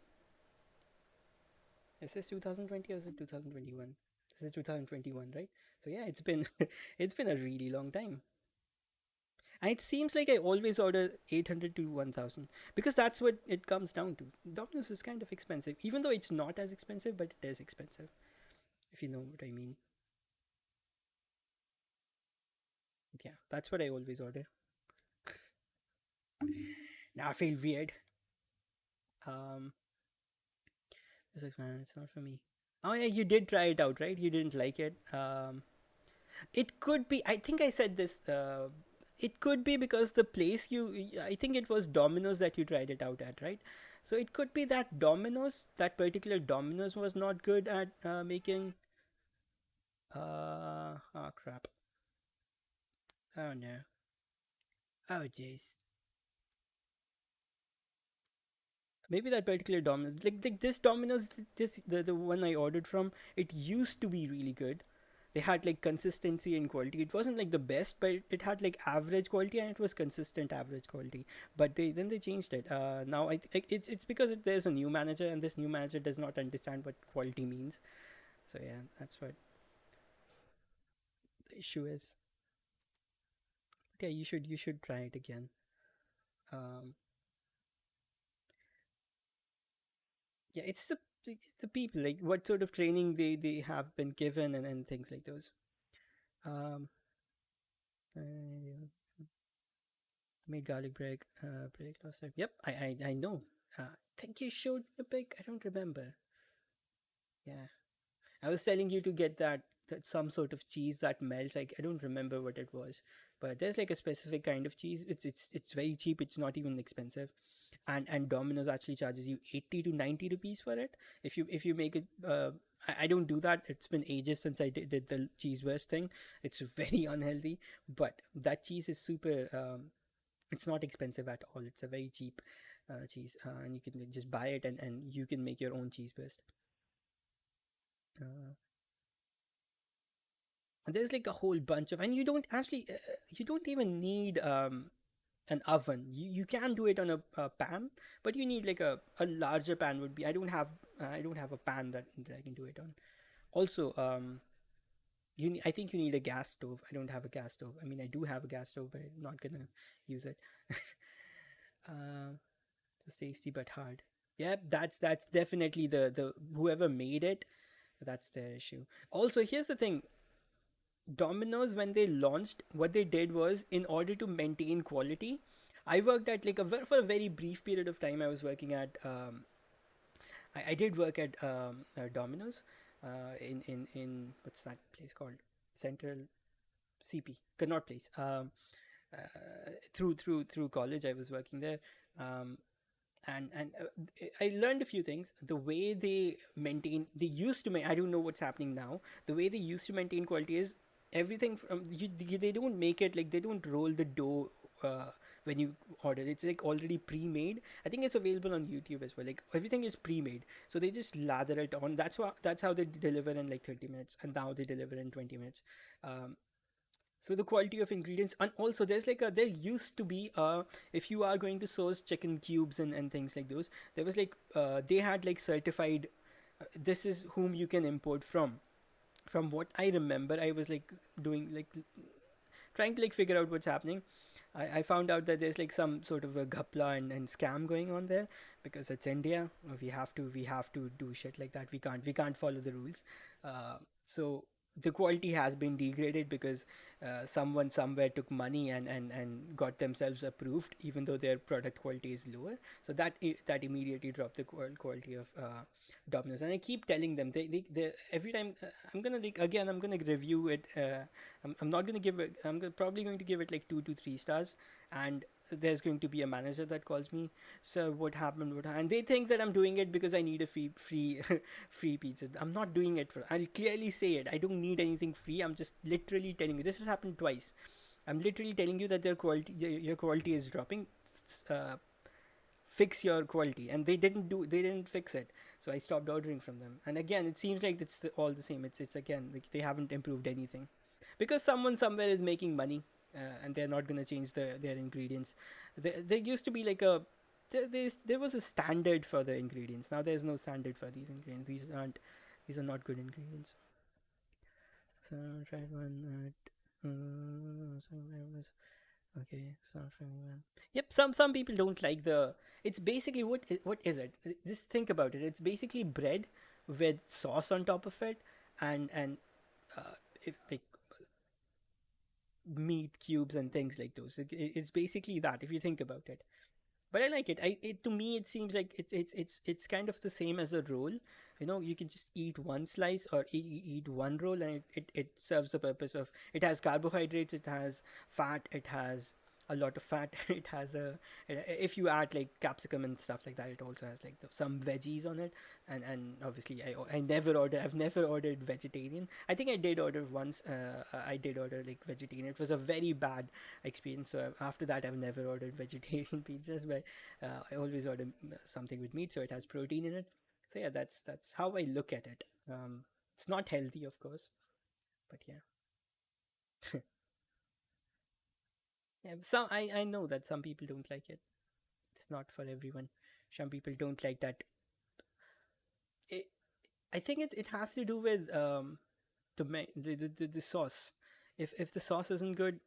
Is this 2020 or is it 2021? This is 2021, right? So yeah, it's been it's been a really long time. And it seems like I always order 800 to 1000 because that's what it comes down to. Domino's is kind of expensive, even though it's not as expensive, but it is expensive, if you know what I mean. But yeah, that's what I always order. Now I feel weird. It's like, man, it's not for me. Oh yeah, you did try it out, right? You didn't like it. It could be. I think I said this. It could be because the place I think it was Domino's that you tried it out at, right? So it could be that that particular Domino's was not good at making. Oh crap. Oh no. Oh jeez. Maybe that particular Domino's, like this Domino's, the one I ordered from, it used to be really good. They had like consistency and quality. It wasn't like the best, but it had like average quality, and it was consistent average quality. But they changed it. Now it's because there's a new manager, and this new manager does not understand what quality means. So yeah, that's what the issue is. But yeah, you should try it again. Um, yeah, the people, like what sort of training they have been given, and things like those. Um, made garlic bread last time. Yep, I know. I think you showed me a pic. I don't remember. Yeah, I was telling you to get that some sort of cheese that melts. Like I don't remember what it was, but there's like a specific kind of cheese. It's very cheap. It's not even expensive, and Domino's actually charges you 80 to 90 rupees for it. If you make it, I don't do that. It's been ages since I did the cheese burst thing. It's very unhealthy, but that cheese is super. It's not expensive at all. It's a very cheap cheese, and you can just buy it, and you can make your own cheese burst. And there's like a whole bunch of, and you don't actually you don't even need an oven. You can do it on a pan, but you need like a larger pan. Would be, I don't have a pan that I can do it on. Also, I think you need a gas stove. I don't have a gas stove. I mean, I do have a gas stove, but I'm not gonna use it. It's tasty but hard. Yep, that's definitely the whoever made it, that's their issue. Also, here's the thing. Domino's, when they launched, what they did was, in order to maintain quality, I worked at like for a very brief period of time. I was working at I did work at Domino's in what's that place called, Central CP Connaught Place. Through college, I was working there. And I learned a few things. The way they used to I don't know what's happening now. The way they used to maintain quality is everything from they don't make it, like they don't roll the dough when you order. It's like already pre-made. I think it's available on YouTube as well. Like everything is pre-made, so they just lather it on. That's how they deliver in like 30 minutes, and now they deliver in 20 minutes. So the quality of ingredients, and also there used to be if you are going to source chicken cubes and things like those, there was like they had like certified this is whom you can import from what I remember. I was like doing like trying to like figure out what's happening. I found out that there's like some sort of a ghapla and scam going on there, because it's India. We have to do shit like that. We can't follow the rules. So the quality has been degraded because someone somewhere took money and got themselves approved, even though their product quality is lower. So that immediately dropped the quality of Domino's. And I keep telling them, they every time I'm gonna review it. I'm not gonna give it. Probably going to give it like 2 to 3 stars, and there's going to be a manager that calls me. So what happened? And they think that I'm doing it because I need a free free pizza. I'm not doing it I'll clearly say it. I don't need anything free. I'm just literally telling you. This has happened twice. I'm literally telling you that your quality is dropping. Fix your quality, and they didn't fix it. So I stopped ordering from them. And again, it seems like it's all the same. It's again like they haven't improved anything, because someone somewhere is making money, and they're not going to change their ingredients. There used to be like there was a standard for the ingredients. Now there's no standard for these ingredients. These are not good ingredients. So I tried one at okay, so yep. Some people don't like the. It's basically what is it? Just think about it. It's basically bread with sauce on top of it, and if like meat cubes and things like those. It's basically that, if you think about it. But I like it. To me, it seems like it's kind of the same as a roll. You can just eat one slice or eat one roll, and it serves the purpose of, it has carbohydrates, it has fat, it has a lot of fat. It has if you add like capsicum and stuff like that, it also has like some veggies on it. And obviously I've never ordered vegetarian. I think I did order once. I did order like vegetarian. It was a very bad experience. So after that, I've never ordered vegetarian pizzas, but I always order something with meat, so it has protein in it. So yeah, that's how I look at it. It's not healthy, of course, but yeah. Yeah, I know that some people don't like it. It's not for everyone. Some people don't like that. I think it has to do with the sauce. If the sauce isn't good,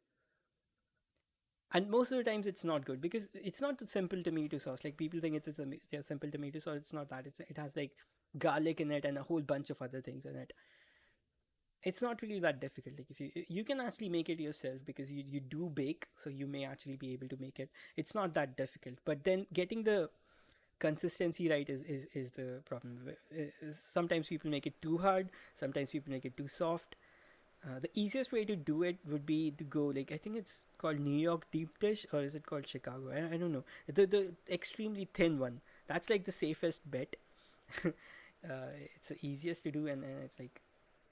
and most of the times it's not good, because it's not simple tomato sauce. Like people think it's a simple tomato sauce. It's not that. It has like garlic in it and a whole bunch of other things in it. It's not really that difficult. Like, if you can actually make it yourself, because you do bake, so you may actually be able to make it. It's not that difficult, but then getting the consistency right is the problem. Sometimes people make it too hard, sometimes people make it too soft. The easiest way to do it would be to go, like, I think it's called New York deep dish, or is it called Chicago? I don't know. The extremely thin one. That's like the safest bet. It's the easiest to do, and it's like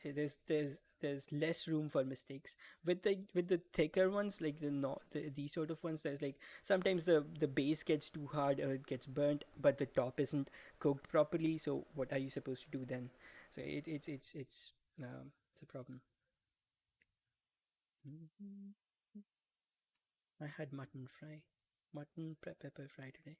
there's less room for mistakes with the thicker ones, like these sort of ones. There's like sometimes the base gets too hard or it gets burnt, but the top isn't cooked properly. So what are you supposed to do then? So it's a problem. I had mutton pepper fry today.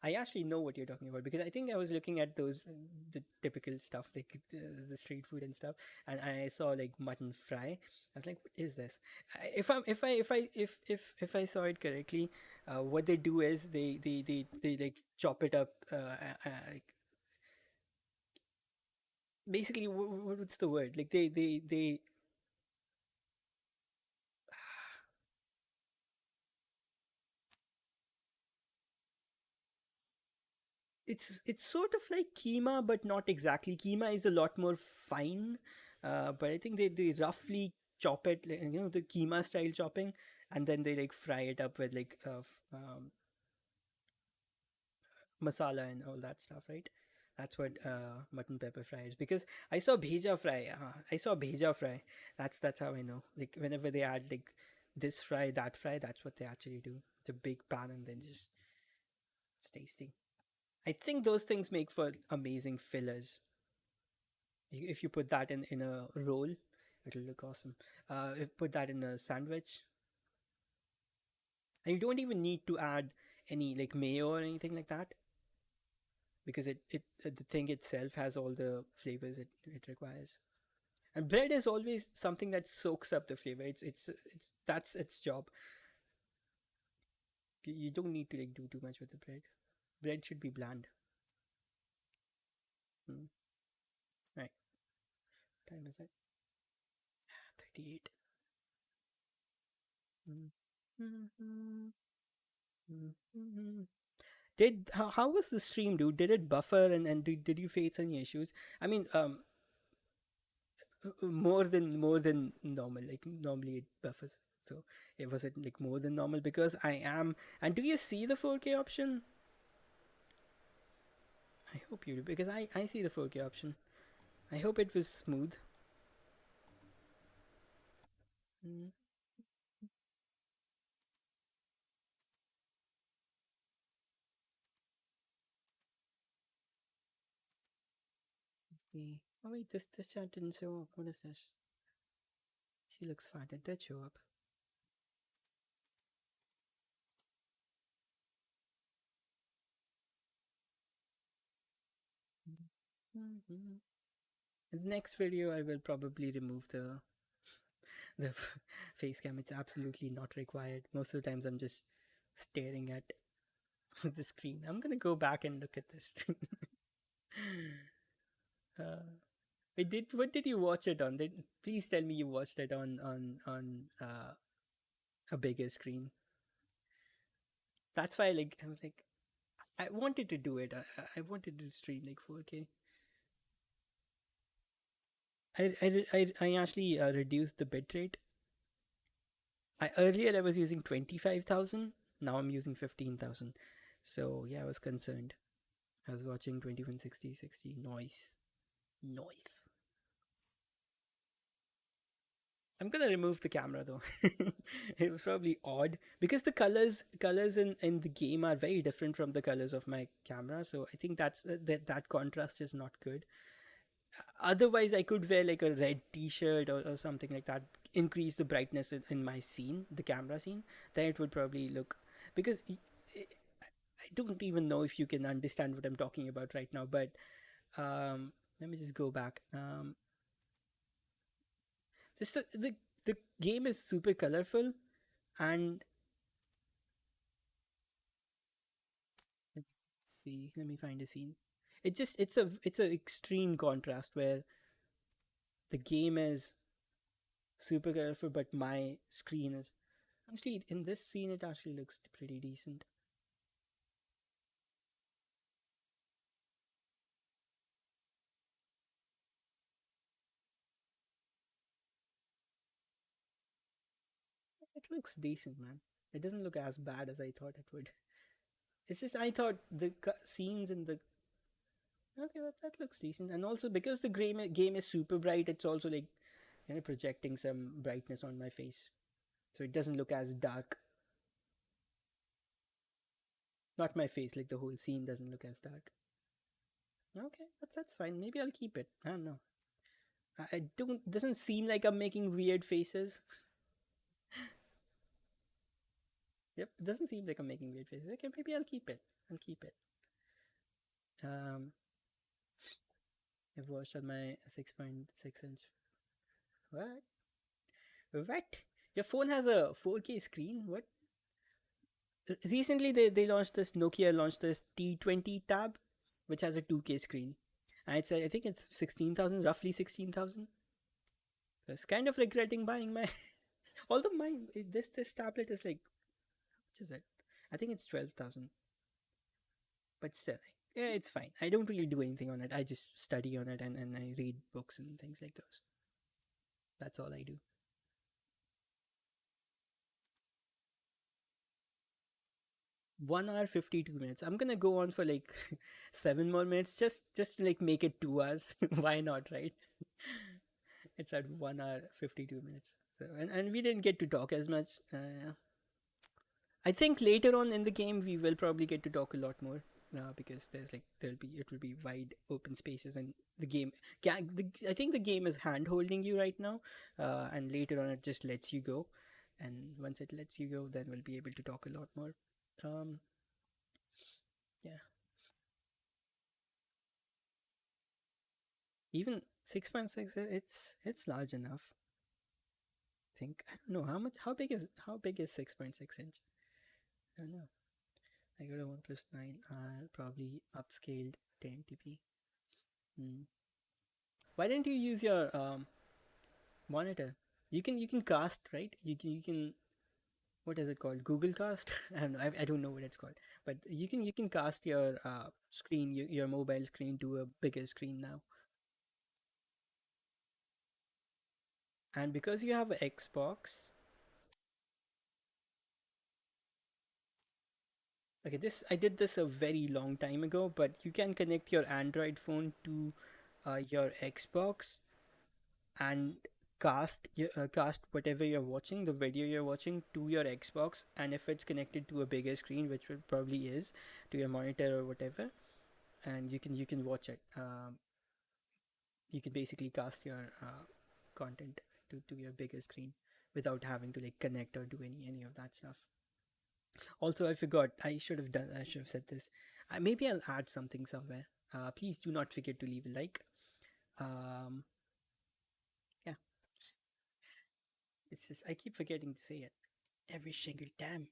I actually know what you're talking about, because I think I was looking at those the typical stuff, like the street food and stuff, and I saw like mutton fry. I was like, what is this? If I saw it correctly, what they do is they like chop it up. Like, basically, what's the word? Like they it's sort of like keema, but not exactly. Keema is a lot more fine, but I think they roughly chop it, like, the keema style chopping, and then they like fry it up with like masala and all that stuff, right? That's what mutton pepper fry is. Because I saw bheja fry. I saw bheja fry. That's how I know. Like, whenever they add like this fry, that fry, that's what they actually do. It's a big pan, and then just it's tasty. I think those things make for amazing fillers. If you put that in a roll, it'll look awesome. If put that in a sandwich, and you don't even need to add any like mayo or anything like that, because it the thing itself has all the flavors it requires. And bread is always something that soaks up the flavor. It's that's its job. You don't need to like do too much with the bread. Bread should be bland. Hmm. Right. Time is it? 38. Mm-hmm. Mm-hmm. How was the stream, dude? Did it buffer, and did you face any issues? I mean, more than normal. Like, normally it buffers, so it was it like more than normal, because I am. And do you see the 4K option? I hope you do, because I see the 4K option. I hope it was smooth. Mm. Oh wait, this chat didn't show up. What is this? She looks fat. It did show up. Mm-hmm. In the next video, I will probably remove the face cam. It's absolutely not required. Most of the times I'm just staring at the screen. I'm gonna go back and look at this. uh, what did you watch it on? Please tell me you watched it on a bigger screen. That's why, like, I was like, I wanted to do it. I wanted to stream like 4K. I actually reduced the bitrate. Earlier I was using 25,000. Now I'm using 15,000. So yeah, I was concerned. I was watching 2160 noise. I'm gonna remove the camera though. It was probably odd, because the colors in the game are very different from the colors of my camera. So I think that contrast is not good. Otherwise, I could wear like a red t-shirt or something like that, increase the brightness in my scene, the camera scene. Then it would probably look, because I don't even know if you can understand what I'm talking about right now. But let me just go back. Just the game is super colorful, and let me find a scene. it's a extreme contrast where the game is super colorful, but my screen is actually in this scene it actually looks pretty decent. It looks decent, man. It doesn't look as bad as I thought it would. It's just I thought the scenes in the okay, that looks decent, and also because the game is super bright, it's also like projecting some brightness on my face, so it doesn't look as dark. Not my face, like the whole scene doesn't look as dark. Okay, that's fine. Maybe I'll keep it. I don't know. I don't. Doesn't seem like I'm making weird faces. Yep, it doesn't seem like I'm making weird faces. Okay, maybe I'll keep it. I'll keep it. I've watched on my 6.6-inch. What? What? Your phone has a 4K screen? What? Recently, they launched this. Nokia launched this T20 tab, which has a 2K screen, and I think it's 16,000, roughly 16,000. I was kind of regretting buying my. Although this tablet is like, which is it? I think it's 12,000. But still, yeah, it's fine. I don't really do anything on it. I just study on it and I read books and things like those. That's all I do. 1 hour 52 minutes. I'm gonna go on for like 7 more minutes, just to like make it 2 hours. Why not, right? It's at 1 hour 52 minutes. So, and we didn't get to talk as much. I think later on in the game we will probably get to talk a lot more. Because it will be wide open spaces, and the game I think the game is hand holding you right now, and later on it just lets you go, and once it lets you go, then we'll be able to talk a lot more. Yeah, even 6.6, it's large enough. I think I don't know how big is 6.6 inch. I don't know. I got a OnePlus 9. Probably upscaled 1080p. Why didn't you use your monitor? You can cast, right? You can what is it called? Google Cast? I don't know what it's called, but you can cast your screen, your mobile screen to a bigger screen now. And because you have an Xbox, okay, I did this a very long time ago, but you can connect your Android phone to your Xbox and cast whatever you're watching, the video you're watching, to your Xbox, and if it's connected to a bigger screen, which it probably is, to your monitor or whatever, and you can watch it. You can basically cast your content to your bigger screen without having to like connect or do any of that stuff. Also, I forgot. I should have said this. Maybe I'll add something somewhere. Please do not forget to leave a like. Yeah. It's just I keep forgetting to say it every single time.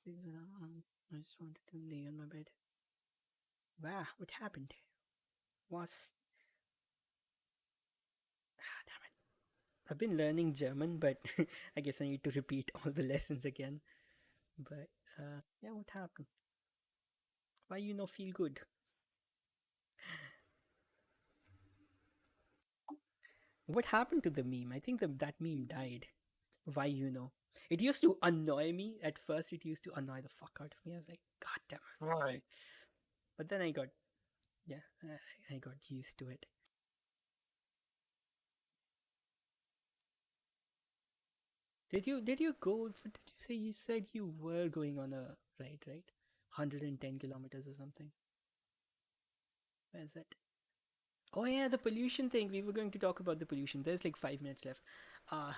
I just wanted to lay on my bed. Wow, what happened? Was damn it. I've been learning German, but I guess I need to repeat all the lessons again. But yeah, what happened? Why you no feel good? What happened to the meme? I think that meme died. Why you know? It used to annoy me at first. It used to annoy the fuck out of me. I was like, God damn it, why? But then I got used to it. Did you go? Did you say you said you were going on a ride, right? 110 kilometers or something. Where is it? Oh yeah, the pollution thing. We were going to talk about the pollution. There's like 5 minutes left. Uh,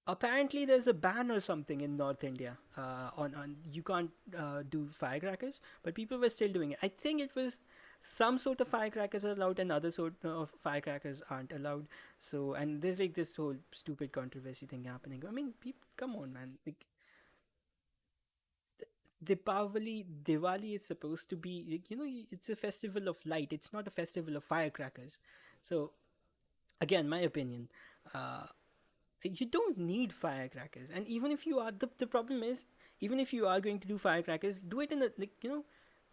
apparently there's a ban or something in North India. On you can't do firecrackers, but people were still doing it. I think it was some sort of firecrackers are allowed and other sort of firecrackers aren't allowed. So, and there's like this whole stupid controversy thing happening. I mean, people, come on, man. Like, Diwali is supposed to be, like, it's a festival of light. It's not a festival of firecrackers. So, again, my opinion, uh, you don't need firecrackers. And even if you are, the problem is, even if you are going to do firecrackers, do it in a, like,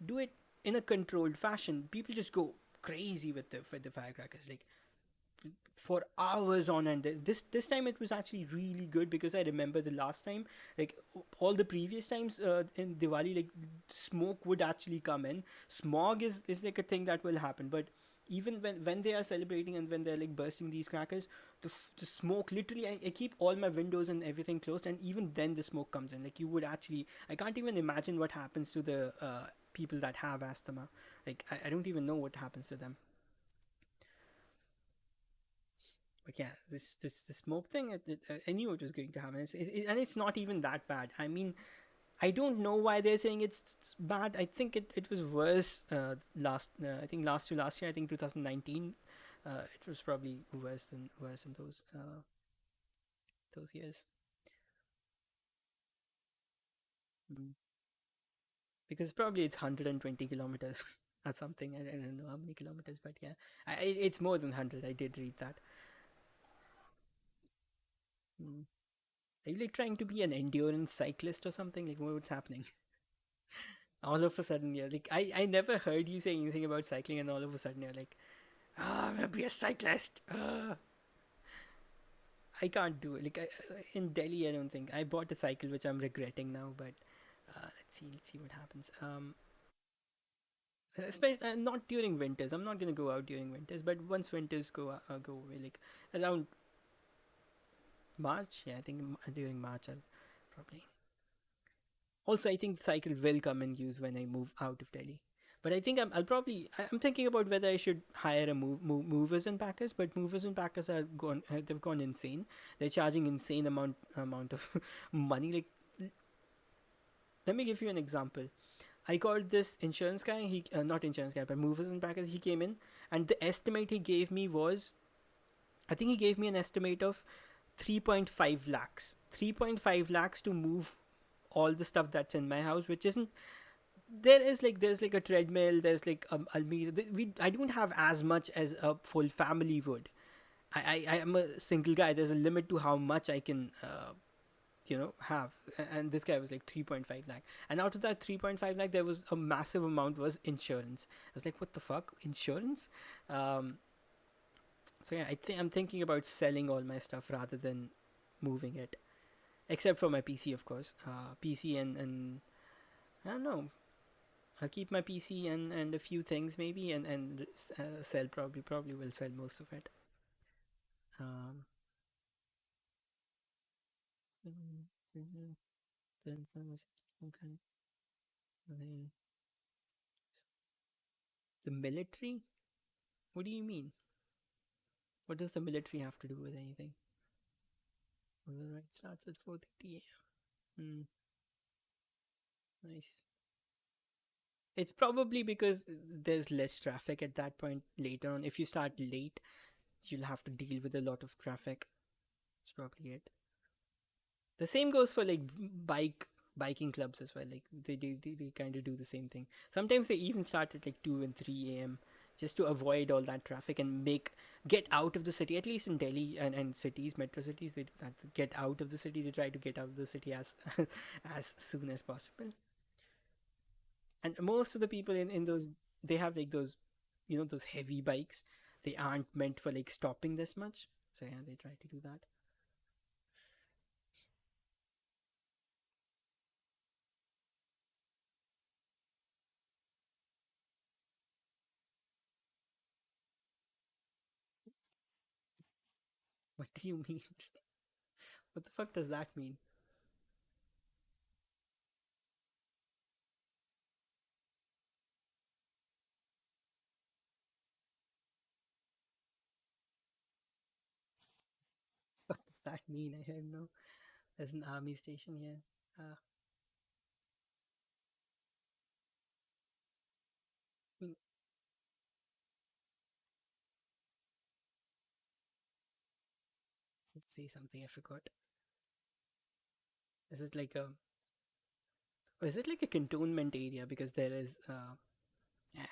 do it in a controlled fashion. People just go crazy with the firecrackers. Like, for hours on end. This time it was actually really good, because I remember the last time, like all the previous times in Diwali, like smoke would actually come in. Smog is like a thing that will happen, but even when they are celebrating and when they're like bursting these crackers, the smoke literally, I keep all my windows and everything closed, and even then the smoke comes in. Like, you would actually, I can't even imagine what happens to the people that have asthma. Like, I don't even know what happens to them. But yeah, this the smoke thing, I knew it was going to happen. And it's not even that bad. I mean, I don't know why they're saying it's bad. I think it was worse I think last year, I think 2019. It was probably worse than those years. Mm. Because probably it's 120 kilometers or something. I don't know how many kilometers, but yeah, it's more than 100. I did read that. Mm. Are you like trying to be an endurance cyclist or something? Like, what's happening? All of a sudden, you're like, I never heard you say anything about cycling, and all of a sudden you're like, I'm gonna be a cyclist. I can't do it. Like, in Delhi, I don't think I bought a cycle, which I'm regretting now. But let's see what happens. Especially not during winters. I'm not gonna go out during winters. But once winters go away, like around March, yeah, I think during March I'll probably. Also, I think the cycle will come in use when I move out of Delhi. But I think I'm thinking about whether I should hire a movers and packers. But movers and packers they've gone insane. They're charging insane amount of money. Like, let me give you an example. I called this insurance guy. He not insurance guy, but movers and packers. He came in, and the estimate he gave me was, I think he gave me an estimate of 3.5 lakhs. 3.5 lakhs to move all the stuff that's in my house, which isn't, there's like a treadmill, there's like almirah. I don't have as much as a full family would. I am a single guy. There's a limit to how much I can have. And this guy was like 3.5 lakh, and out of that 3.5 lakh, there was a massive amount was insurance. I was like, what the fuck, insurance? So yeah, I'm thinking about selling all my stuff rather than moving it, except for my PC, of course. PC and I don't know. I'll keep my PC and a few things maybe, and sell, probably will sell most of it. Um, the military? What do you mean? What does the military have to do with anything? Well, the ride starts at 4:30 a.m. Nice. It's probably because there's less traffic at that point later on. If you start late, you'll have to deal with a lot of traffic. That's probably it. The same goes for like biking clubs as well. Like, they kind of do the same thing. Sometimes they even start at like 2 and 3 a.m. just to avoid all that traffic and get out of the city. At least in Delhi and cities, metro cities, they do that. Get out of the city. They try to get out of the city as as soon as possible. And most of the people in those, they have like those, those heavy bikes. They aren't meant for like stopping this much. So yeah, they try to do that. What do you mean? What the fuck does that mean? What does that mean? I don't know. There's an army station here. Uh, say something. I forgot. Is it like a? Or is it like a cantonment area? Because there is.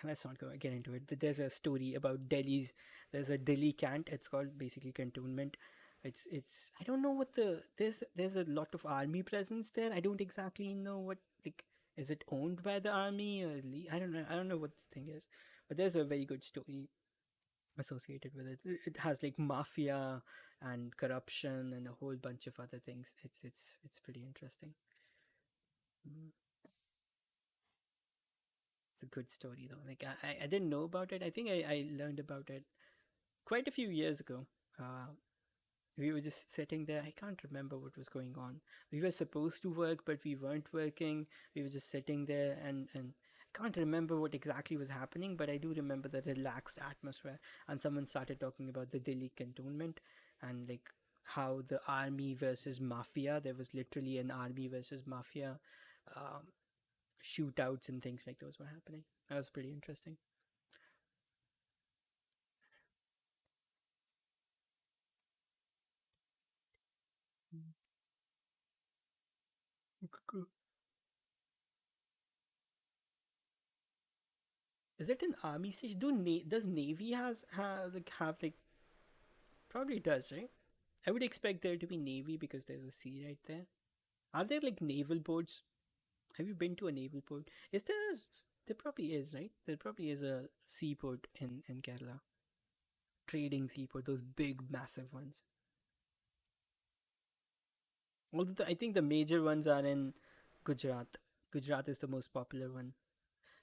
Let's not go get into it. There's a story about Delhi's. There's a Delhi cant. It's called basically cantonment. It's. I don't know what the. There's a lot of army presence there. I don't exactly know what like. Is it owned by the army or I don't know. I don't know what the thing is. But there's a very good story associated with it. It has like mafia and corruption and a whole bunch of other things. It's pretty interesting. Mm, it's a good story though. Like I didn't know about it. I think I learned about it quite a few years ago. Uh, we were just sitting there. I can't remember what was going on. We were supposed to work, but we weren't working. We were just sitting there, and I can't remember what exactly was happening, but I do remember the relaxed atmosphere. And someone started talking about the Delhi cantonment and like how the army versus mafia. There was literally an army versus mafia um, shootouts and things like those were happening. That was pretty interesting. Is it an army station? Does Navy have like probably does, right? I would expect there to be Navy because there's a sea right there. Are there like naval ports? Have you been to a naval port? Is there there probably is, right? There probably is a seaport in Kerala. Trading seaport, those big massive ones. Although I think the major ones are in Gujarat. Gujarat is the most popular one.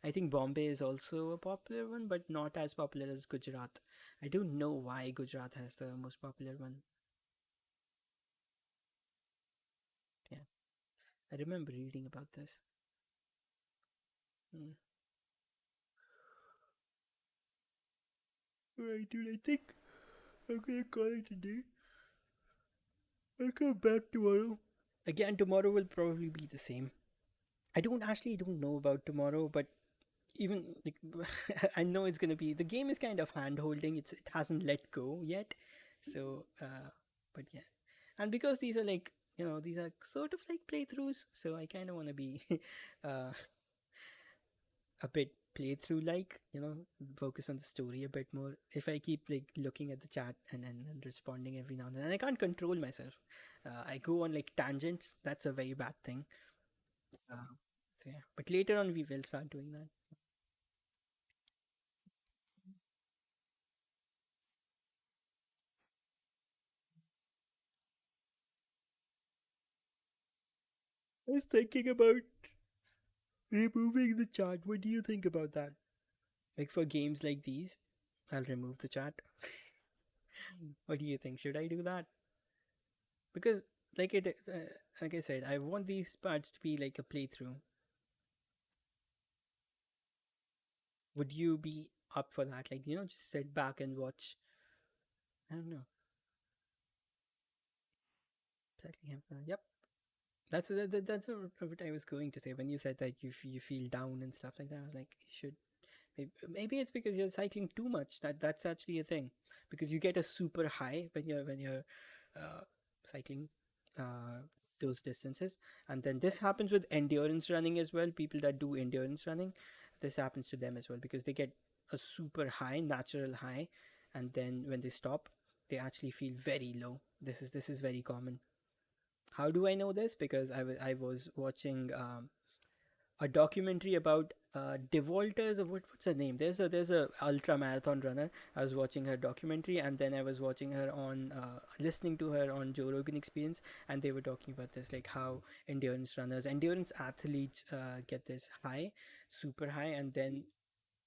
I think Bombay is also a popular one, but not as popular as Gujarat. I don't know why Gujarat has the most popular one. Yeah, I remember reading about this. Mm. Alright, dude, I think I'm gonna call it a day. I'll come back tomorrow. Again, tomorrow will probably be the same. I don't know about tomorrow, but even like I know it's gonna be the game is kind of hand holding. It hasn't let go yet. So but yeah. And because these are like these are sort of like playthroughs, so I kinda wanna be uh a bit playthrough like, focus on the story a bit more. If I keep like looking at the chat and responding every now and then, I can't control myself. I go on like tangents. That's a very bad thing. So yeah, but later on we will start doing that. I was thinking about removing the chat. What do you think about that? Like for games like these, I'll remove the chat. What do you think? Should I do that? Because like I said, I want these parts to be like a playthrough. Would you be up for that? Like, just sit back and watch. I don't know. Exactly. Yep. That's what I was going to say when you said that you feel down and stuff like that. I was like, you should. Maybe it's because you're cycling too much. That's actually a thing, because you get a super high when you're cycling uh, those distances, and then this happens with endurance running as well. People that do endurance running, this happens to them as well because they get a super high, natural high, and then when they stop, they actually feel very low. This is very common. How do I know this? Because I was watching a documentary about Devolters of what's her name? There's a ultra marathon runner. I was watching her documentary, and then I was watching her on listening to her on Joe Rogan Experience, and they were talking about this, like how endurance athletes get this high, super high, and then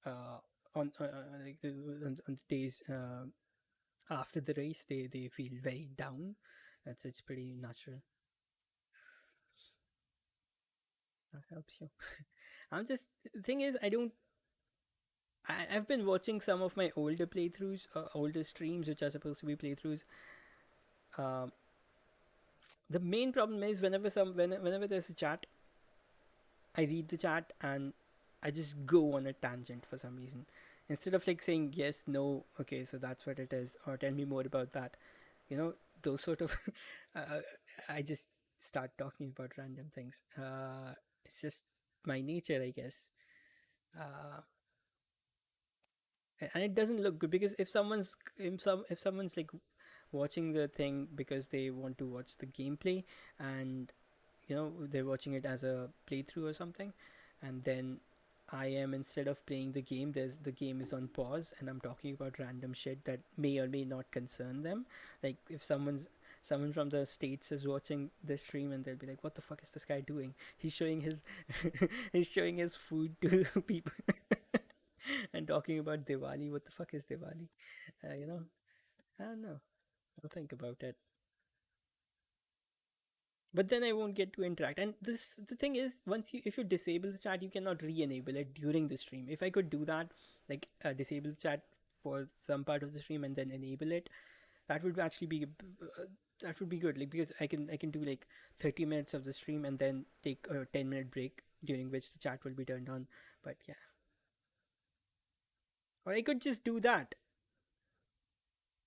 uh, like on the days after the race, they feel very down. It's pretty natural. That helps you. I'm just the thing is I don't I've been watching some of my older playthroughs, older streams, which are supposed to be playthroughs. Um, the main problem is whenever there's a chat, I read the chat and I just go on a tangent for some reason. Instead of like saying yes, no, okay, so that's what it is, or tell me more about that. You know, those sort of I just start talking about random things. It's just my nature, I guess. And it doesn't look good, because if someone's like watching the thing because they want to watch the gameplay, and they're watching it as a playthrough or something, and then I am, instead of playing the game, the game is on pause and I'm talking about random shit that may or may not concern them. Like if someone from the States is watching this stream, and they'll be like, what the fuck is this guy doing? He's showing his he's showing his food to people and talking about Diwali. What the fuck is Diwali? I don't know. I'll think about it. But then I won't get to interact. And the thing is, if you disable the chat, you cannot re-enable it during the stream. If I could do that, like disable the chat for some part of the stream and then enable it, that would actually be that would be good. Like, because I can do like 30 minutes of the stream and then take a 10-minute break during which the chat will be turned on. But yeah, or I could just do that.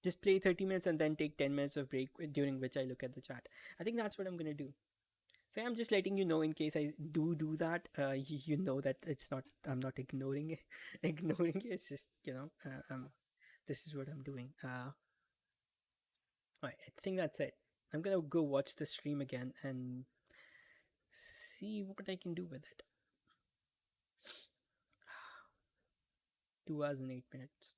Just play 30 minutes and then take 10 minutes of break during which I look at the chat. I think that's what I'm gonna do. So I'm just letting you know, in case I do that, you know that I'm not ignoring it. Ignoring it. It's just this is what I'm doing. Alright, I think that's it. I'm gonna go watch the stream again and see what I can do with it. 2 hours and 8 minutes.